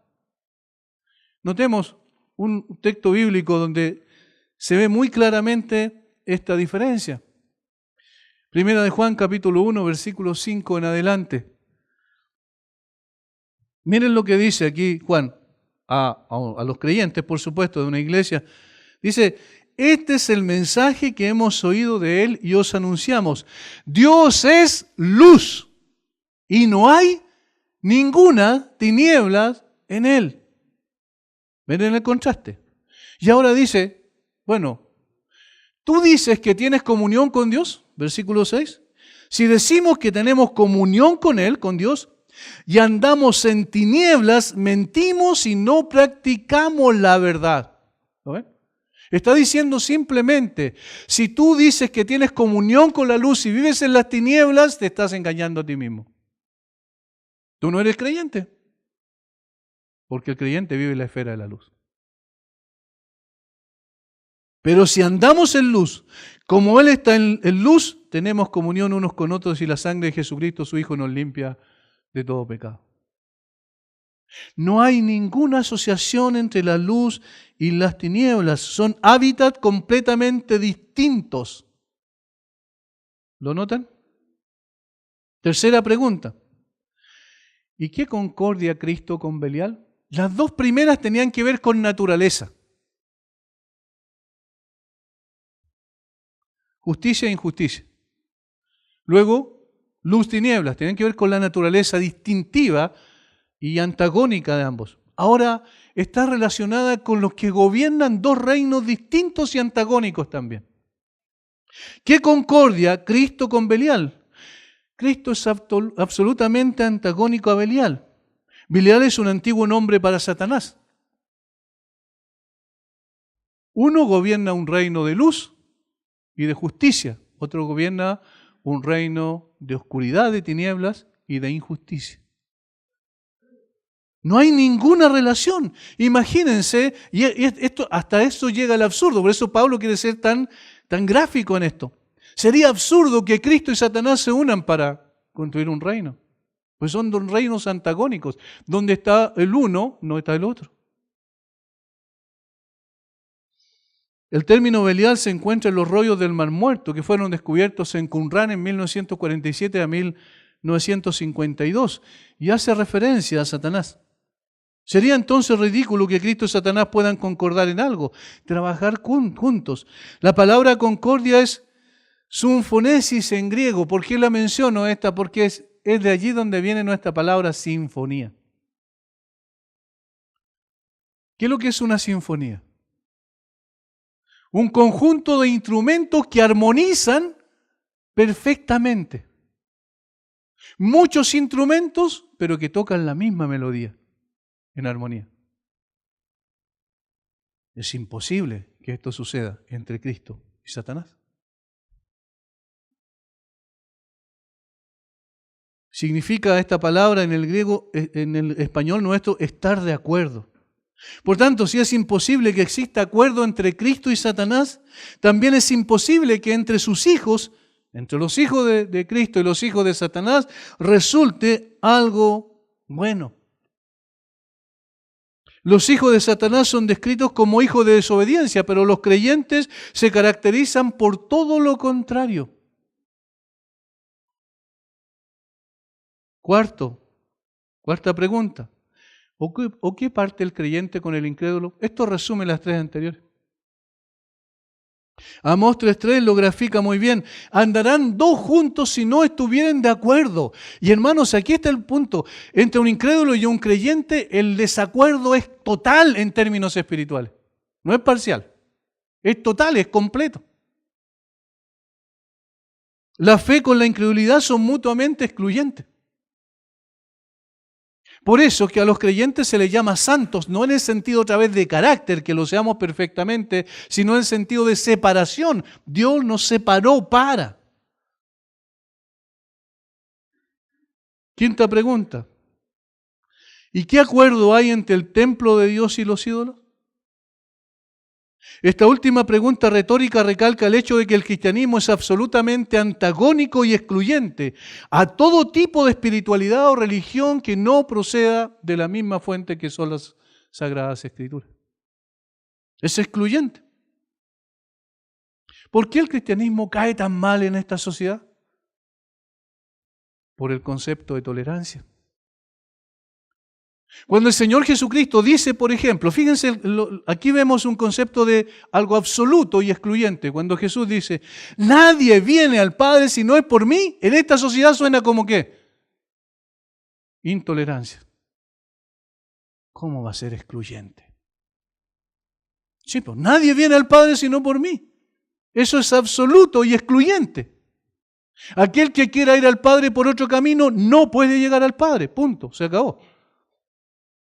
Notemos un texto bíblico donde se ve muy claramente esta diferencia. Primera de Juan, capítulo 1, versículo 5 en adelante. Miren lo que dice aquí Juan, a los creyentes, por supuesto, de una iglesia. Dice, este es el mensaje que hemos oído de él y os anunciamos. Dios es luz y no hay ninguna tiniebla en él. Miren el contraste. Y ahora dice, bueno, ¿tú dices que tienes comunión con Dios? Versículo 6. Si decimos que tenemos comunión con Él, con Dios, y andamos en tinieblas, mentimos y no practicamos la verdad. ¿Lo ven? Está diciendo simplemente, si tú dices que tienes comunión con la luz y vives en las tinieblas, te estás engañando a ti mismo. Tú no eres creyente, porque el creyente vive en la esfera de la luz. Pero si andamos en luz, como Él está en luz, tenemos comunión unos con otros y la sangre de Jesucristo, su Hijo, nos limpia de todo pecado. No hay ninguna asociación entre la luz y las tinieblas. Son hábitats completamente distintos. ¿Lo notan? Tercera pregunta. ¿Y qué concordia Cristo con Belial? Las dos primeras tenían que ver con naturaleza. Justicia e injusticia. Luego, luz, tinieblas, tenían que ver con la naturaleza distintiva y antagónica de ambos. Ahora está relacionada con los que gobiernan dos reinos distintos y antagónicos también. ¿Qué concordia Cristo con Belial? Cristo es absolutamente antagónico a Belial. Belial es un antiguo nombre para Satanás. Uno gobierna un reino de luz y de justicia, otro gobierna un reino de oscuridad, de tinieblas y de injusticia. No hay ninguna relación. Imagínense, y esto, hasta eso llega al absurdo, por eso Pablo quiere ser tan gráfico en esto. Sería absurdo que Cristo y Satanás se unan para construir un reino. Pues son dos reinos antagónicos. Donde está el uno, no está el otro. El término Belial se encuentra en los rollos del Mar Muerto, que fueron descubiertos en Qumran en 1947 a 1952, y hace referencia a Satanás. Sería entonces ridículo que Cristo y Satanás puedan concordar en algo, trabajar juntos. La palabra concordia es sinfonesis en griego. ¿Por qué la menciono esta? Porque es de allí donde viene nuestra palabra sinfonía. ¿Qué es lo que es una sinfonía? Un conjunto de instrumentos que armonizan perfectamente. Muchos instrumentos, pero que tocan la misma melodía en armonía. Es imposible que esto suceda entre Cristo y Satanás. Significa esta palabra en el griego, en el español nuestro, estar de acuerdo. Por tanto, si es imposible que exista acuerdo entre Cristo y Satanás, también es imposible que entre sus hijos, entre los hijos de Cristo y los hijos de Satanás, resulte algo bueno. Los hijos de Satanás son descritos como hijos de desobediencia, pero los creyentes se caracterizan por todo lo contrario. Cuarta pregunta. ¿O qué parte el creyente con el incrédulo? Esto resume las tres anteriores. Amós 3:3 lo grafica muy bien. Andarán dos juntos si no estuvieren de acuerdo. Y hermanos, aquí está el punto. Entre un incrédulo y un creyente, el desacuerdo es total en términos espirituales. No es parcial. Es total, es completo. La fe con la incredulidad son mutuamente excluyentes. Por eso que a los creyentes se les llama santos, no en el sentido otra vez de carácter, que lo seamos perfectamente, sino en el sentido de separación. Dios nos separó para. Quinta pregunta. ¿Y qué acuerdo hay entre el templo de Dios y los ídolos? Esta última pregunta retórica recalca el hecho de que el cristianismo es absolutamente antagónico y excluyente a todo tipo de espiritualidad o religión que no proceda de la misma fuente que son las Sagradas Escrituras. Es excluyente. ¿Por qué el cristianismo cae tan mal en esta sociedad? Por el concepto de tolerancia. Cuando el Señor Jesucristo dice, por ejemplo, fíjense, aquí vemos un concepto de algo absoluto y excluyente. Cuando Jesús dice, nadie viene al Padre si no es por mí, en esta sociedad suena como ¿qué? Intolerancia. ¿Cómo va a ser excluyente? Sí, pues nadie viene al Padre si no por mí. Eso es absoluto y excluyente. Aquel que quiera ir al Padre por otro camino no puede llegar al Padre. Punto. Se acabó.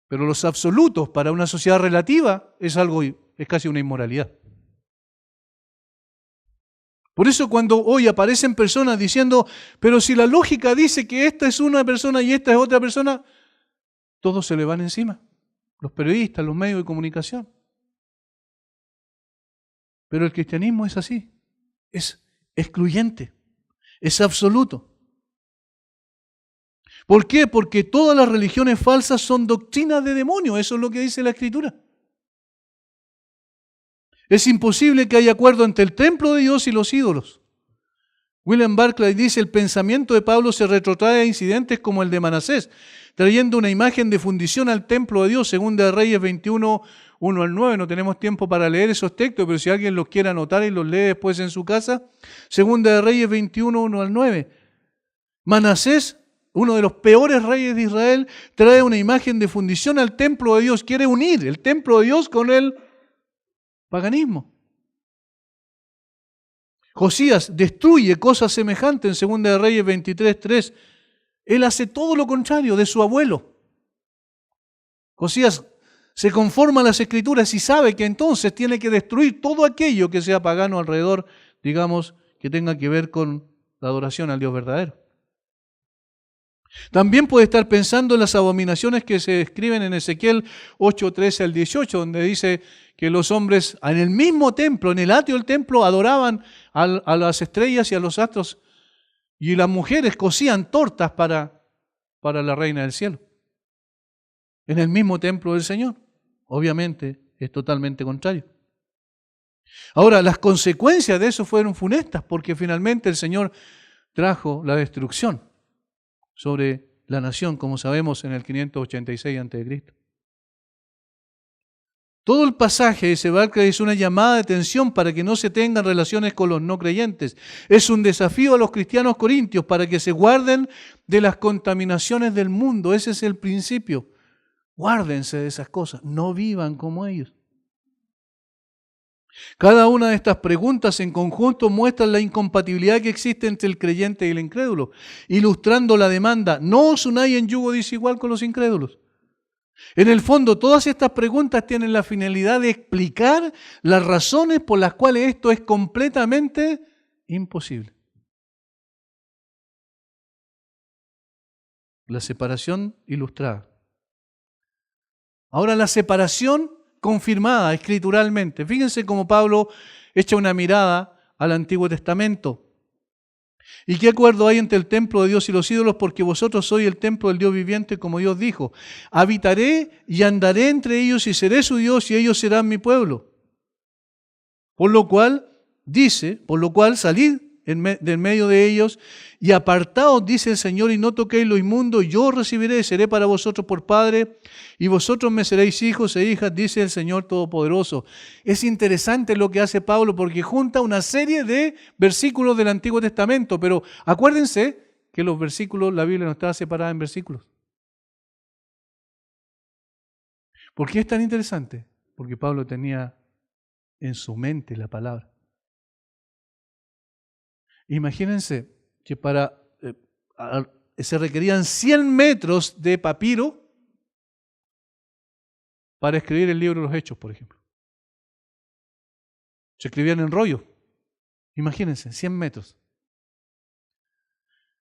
Pero los absolutos para una sociedad relativa es casi una inmoralidad. Por eso cuando hoy aparecen personas diciendo, pero si la lógica dice que esta es una persona y esta es otra persona, todos se le van encima. Los periodistas, los medios de comunicación. Pero el cristianismo es así, es excluyente, es absoluto. ¿Por qué? Porque todas las religiones falsas son doctrinas de demonios, eso es lo que dice la Escritura. Es imposible que haya acuerdo entre el templo de Dios y los ídolos. William Barclay dice, el pensamiento de Pablo se retrotrae a incidentes como el de Manasés, trayendo una imagen de fundición al templo de Dios, Segunda de Reyes 21, 1 al 9. No tenemos tiempo para leer esos textos, pero si alguien los quiere anotar y los lee después en su casa, Segunda de Reyes 21, 1 al 9. Manasés, uno de los peores reyes de Israel, trae una imagen de fundición al templo de Dios, quiere unir el templo de Dios con el paganismo. Josías destruye cosas semejantes en 2 de Reyes 23:3. Él hace todo lo contrario de su abuelo. Josías se conforma a las Escrituras y sabe que entonces tiene que destruir todo aquello que sea pagano alrededor, digamos, que tenga que ver con la adoración al Dios verdadero. También puede estar pensando en las abominaciones que se describen en Ezequiel 8:13 al 18, donde dice que los hombres en el mismo templo, en el atrio del templo, adoraban a las estrellas y a los astros, y las mujeres cocían tortas para la reina del cielo. En el mismo templo del Señor. Obviamente es totalmente contrario. Ahora, las consecuencias de eso fueron funestas, porque finalmente el Señor trajo la destrucción sobre la nación, como sabemos, en el 586 a.C. Todo el pasaje, dice Barclay, es una llamada de atención para que no se tengan relaciones con los no creyentes. Es un desafío a los cristianos corintios para que se guarden de las contaminaciones del mundo. Ese es el principio. Guárdense de esas cosas. No vivan como ellos. Cada una de estas preguntas en conjunto muestra la incompatibilidad que existe entre el creyente y el incrédulo, ilustrando la demanda: no os unáis en yugo desigual con los incrédulos. En el fondo, todas estas preguntas tienen la finalidad de explicar las razones por las cuales esto es completamente imposible. La separación ilustrada. Ahora, la separación confirmada escrituralmente. Fíjense cómo Pablo echa una mirada al Antiguo Testamento. ¿Y qué acuerdo hay entre el templo de Dios y los ídolos? Porque vosotros sois el templo del Dios viviente, como Dios dijo. Habitaré y andaré entre ellos y seré su Dios y ellos serán mi pueblo. Por lo cual salid del medio de ellos y apartaos, dice el Señor, y no toquéis lo inmundo, yo os recibiré, seré para vosotros por Padre, y vosotros me seréis hijos e hijas, dice el Señor Todopoderoso. Es interesante lo que hace Pablo porque junta una serie de versículos del Antiguo Testamento, pero acuérdense que los versículos, la Biblia no está separada en versículos. ¿Por qué es tan interesante? Porque Pablo tenía en su mente la palabra. Imagínense que se requerían 100 metros de papiro para escribir el libro de los Hechos, por ejemplo. Se escribían en rollo. Imagínense, 100 metros.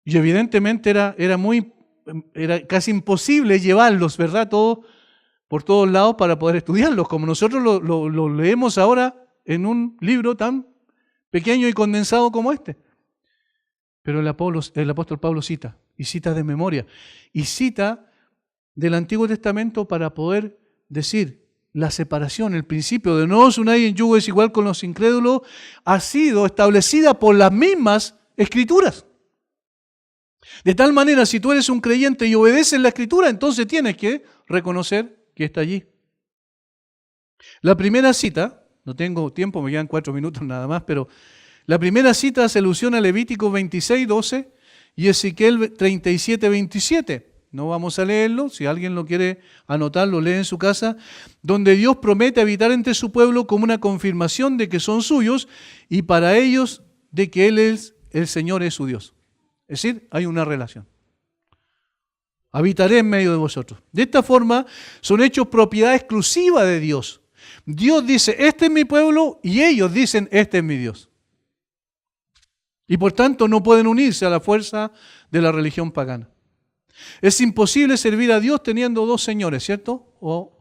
Y evidentemente era casi imposible llevarlos, ¿verdad? Por todos lados para poder estudiarlos, como nosotros lo leemos ahora en un libro tan pequeño y condensado como este. Pero el apóstol Pablo cita, y cita de memoria, y cita del Antiguo Testamento para poder decir la separación, el principio de no os unáis en yugo desigual con los incrédulos, ha sido establecida por las mismas Escrituras. De tal manera, si tú eres un creyente y obedeces la Escritura, entonces tienes que reconocer que está allí. La primera cita, no tengo tiempo, me quedan 4 minutos nada más, pero la primera cita hace alusión a Levítico 26:12 y Ezequiel 37:27. No vamos a leerlo, si alguien lo quiere anotar, lo lee en su casa, donde Dios promete habitar entre su pueblo como una confirmación de que son suyos y para ellos de que el Señor es su Dios. Es decir, hay una relación. Habitaré en medio de vosotros. De esta forma son hechos propiedad exclusiva de Dios. Dios dice, este es mi pueblo, y ellos dicen, este es mi Dios. Y por tanto no pueden unirse a la fuerza de la religión pagana. Es imposible servir a Dios teniendo dos señores, ¿cierto? O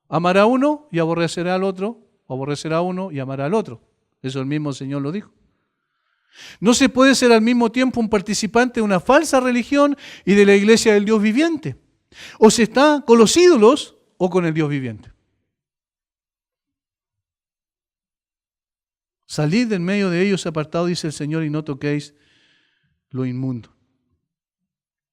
amar a uno y aborrecer al otro, o aborrecer a uno y amar al otro. Eso el mismo Señor lo dijo. No se puede ser al mismo tiempo un participante de una falsa religión y de la iglesia del Dios viviente. O se está con los ídolos o con el Dios viviente. Salid en medio de ellos apartados, dice el Señor, y no toquéis lo inmundo.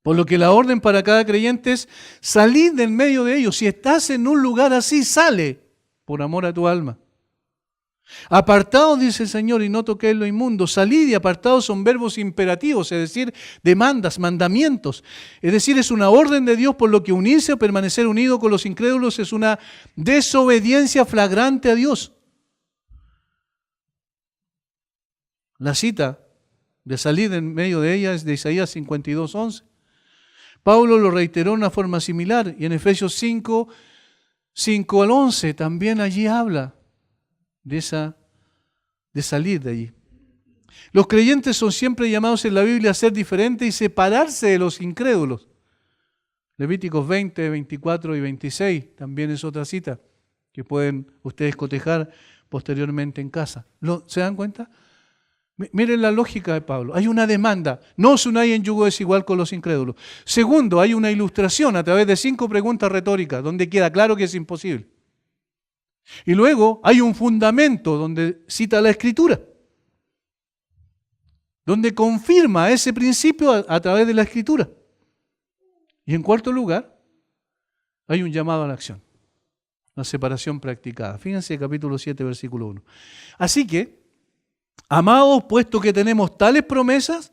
Por lo que la orden para cada creyente es salir del medio de ellos. Si estás en un lugar así, sale por amor a tu alma. Apartados, dice el Señor, y no toquéis lo inmundo. Salid y apartados son verbos imperativos, es decir, demandas, mandamientos. Es decir, es una orden de Dios, por lo que unirse o permanecer unido con los incrédulos es una desobediencia flagrante a Dios. La cita de salir en medio de ella es de Isaías 52:11. Pablo lo reiteró de una forma similar y en Efesios 5 al 11 también allí habla de salir de allí. Los creyentes son siempre llamados en la Biblia a ser diferentes y separarse de los incrédulos. Levíticos 20, 24 y 26 también es otra cita que pueden ustedes cotejar posteriormente en casa. ¿Se dan cuenta? Miren la lógica de Pablo. Hay una demanda. No os unáis en yugo desigual con los incrédulos. Segundo, hay una ilustración a través de 5 preguntas retóricas donde queda claro que es imposible. Y luego hay un fundamento donde cita la Escritura, donde confirma ese principio a través de la Escritura. Y en cuarto lugar, hay un llamado a la acción, la separación practicada. Fíjense capítulo 7, versículo 1. Así que, amados, puesto que tenemos tales promesas,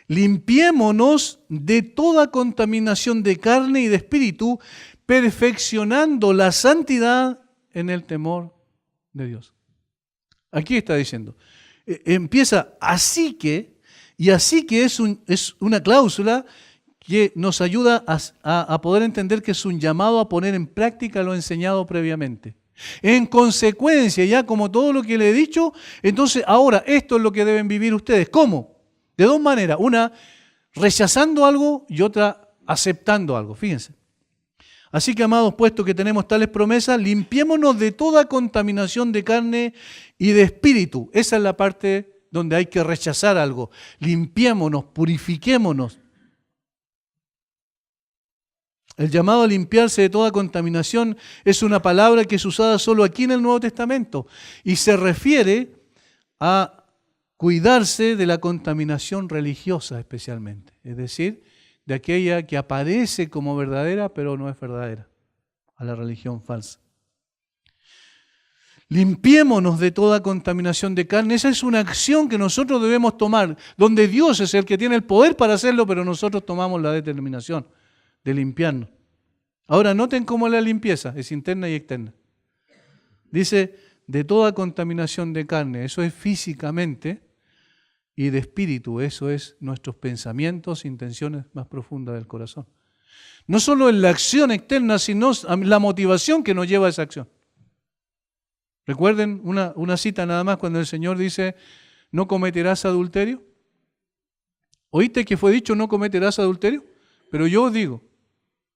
limpiémonos de toda contaminación de carne y de espíritu, perfeccionando la santidad en el temor de Dios. Aquí está diciendo, empieza así que, y así que es una cláusula que nos ayuda a poder entender que es un llamado a poner en práctica lo enseñado previamente. En consecuencia, ya como todo lo que le he dicho, entonces ahora esto es lo que deben vivir ustedes. ¿Cómo? De dos maneras. Una, rechazando algo y otra, aceptando algo. Fíjense. Así que, amados, puesto que tenemos tales promesas, limpiémonos de toda contaminación de carne y de espíritu. Esa es la parte donde hay que rechazar algo. Limpiémonos, purifiquémonos. El llamado a limpiarse de toda contaminación es una palabra que es usada solo aquí en el Nuevo Testamento y se refiere a cuidarse de la contaminación religiosa especialmente, es decir, de aquella que aparece como verdadera pero no es verdadera, a la religión falsa. Limpiémonos de toda contaminación de carne. Esa es una acción que nosotros debemos tomar, donde Dios es el que tiene el poder para hacerlo, pero nosotros tomamos la determinación de limpiarnos. Ahora noten cómo la limpieza es interna y externa. Dice, de toda contaminación de carne, eso es físicamente, y de espíritu, eso es nuestros pensamientos, intenciones más profundas del corazón. No solo en la acción externa, sino la motivación que nos lleva a esa acción. Recuerden una cita nada más cuando el Señor dice, no cometerás adulterio. ¿Oíste que fue dicho no cometerás adulterio? Pero yo os digo,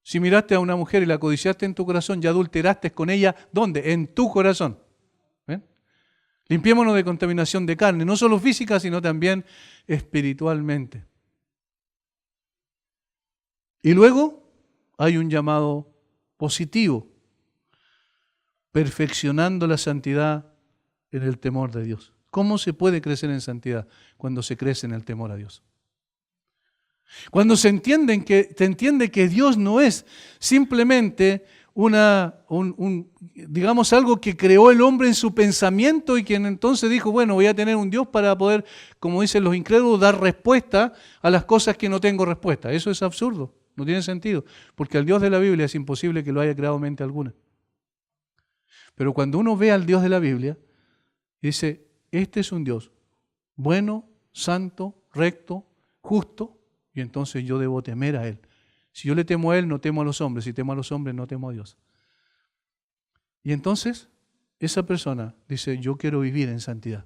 si miraste a una mujer y la codiciaste en tu corazón, ya adulteraste con ella, ¿dónde? En tu corazón. ¿Ven? Limpiémonos de contaminación de carne, no solo física, sino también espiritualmente. Y luego hay un llamado positivo, perfeccionando la santidad en el temor de Dios. ¿Cómo se puede crecer en santidad? Cuando se crece en el temor a Dios. Cuando se entiende que Dios no es simplemente digamos algo que creó el hombre en su pensamiento y quien entonces dijo, bueno, voy a tener un Dios para poder, como dicen los incrédulos, dar respuesta a las cosas que no tengo respuesta. Eso es absurdo, no tiene sentido, porque al Dios de la Biblia es imposible que lo haya creado mente alguna. Pero cuando uno ve al Dios de la Biblia, dice, este es un Dios bueno, santo, recto, justo, y entonces yo debo temer a Él. Si yo le temo a Él, no temo a los hombres. Si temo a los hombres, no temo a Dios. Y entonces, esa persona dice, yo quiero vivir en santidad.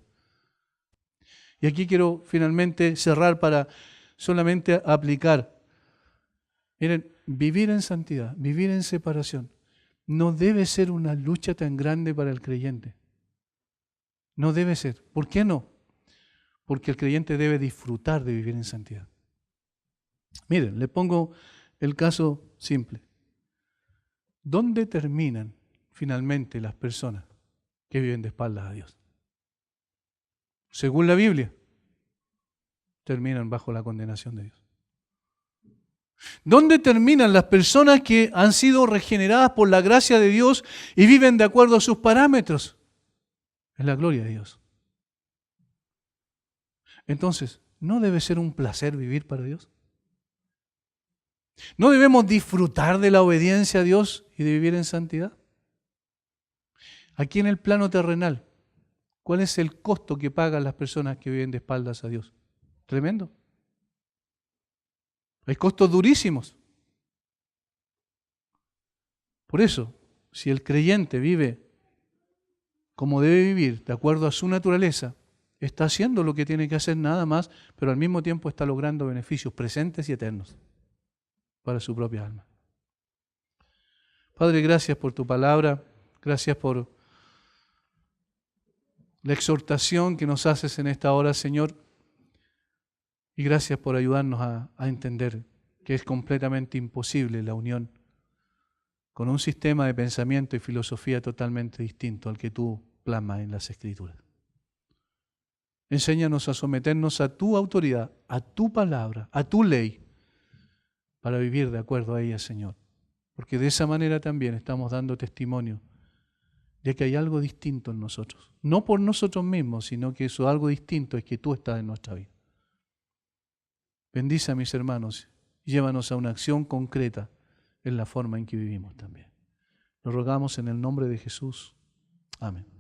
Y aquí quiero finalmente cerrar para solamente aplicar. Miren, vivir en santidad, vivir en separación, no debe ser una lucha tan grande para el creyente. No debe ser. ¿Por qué no? Porque el creyente debe disfrutar de vivir en santidad. Miren, le pongo el caso simple. ¿Dónde terminan finalmente las personas que viven de espaldas a Dios? Según la Biblia, terminan bajo la condenación de Dios. ¿Dónde terminan las personas que han sido regeneradas por la gracia de Dios y viven de acuerdo a sus parámetros? En la gloria de Dios. Entonces, ¿no debe ser un placer vivir para Dios? ¿No debemos disfrutar de la obediencia a Dios y de vivir en santidad? Aquí en el plano terrenal, ¿cuál es el costo que pagan las personas que viven de espaldas a Dios? Tremendo. Hay costos durísimos. Por eso, si el creyente vive como debe vivir, de acuerdo a su naturaleza, está haciendo lo que tiene que hacer nada más, pero al mismo tiempo está logrando beneficios presentes y eternos para su propia alma. Padre, gracias por tu palabra, gracias por la exhortación que nos haces en esta hora, Señor, y gracias por ayudarnos a entender que es completamente imposible la unión con un sistema de pensamiento y filosofía totalmente distinto al que tú plasmas en las Escrituras. Enséñanos a someternos a tu autoridad, a tu palabra, a tu ley, para vivir de acuerdo a ella, Señor. Porque de esa manera también estamos dando testimonio de que hay algo distinto en nosotros. No por nosotros mismos, sino que eso algo distinto es que tú estás en nuestra vida. Bendice a mis hermanos y llévanos a una acción concreta en la forma en que vivimos también. Lo rogamos en el nombre de Jesús. Amén.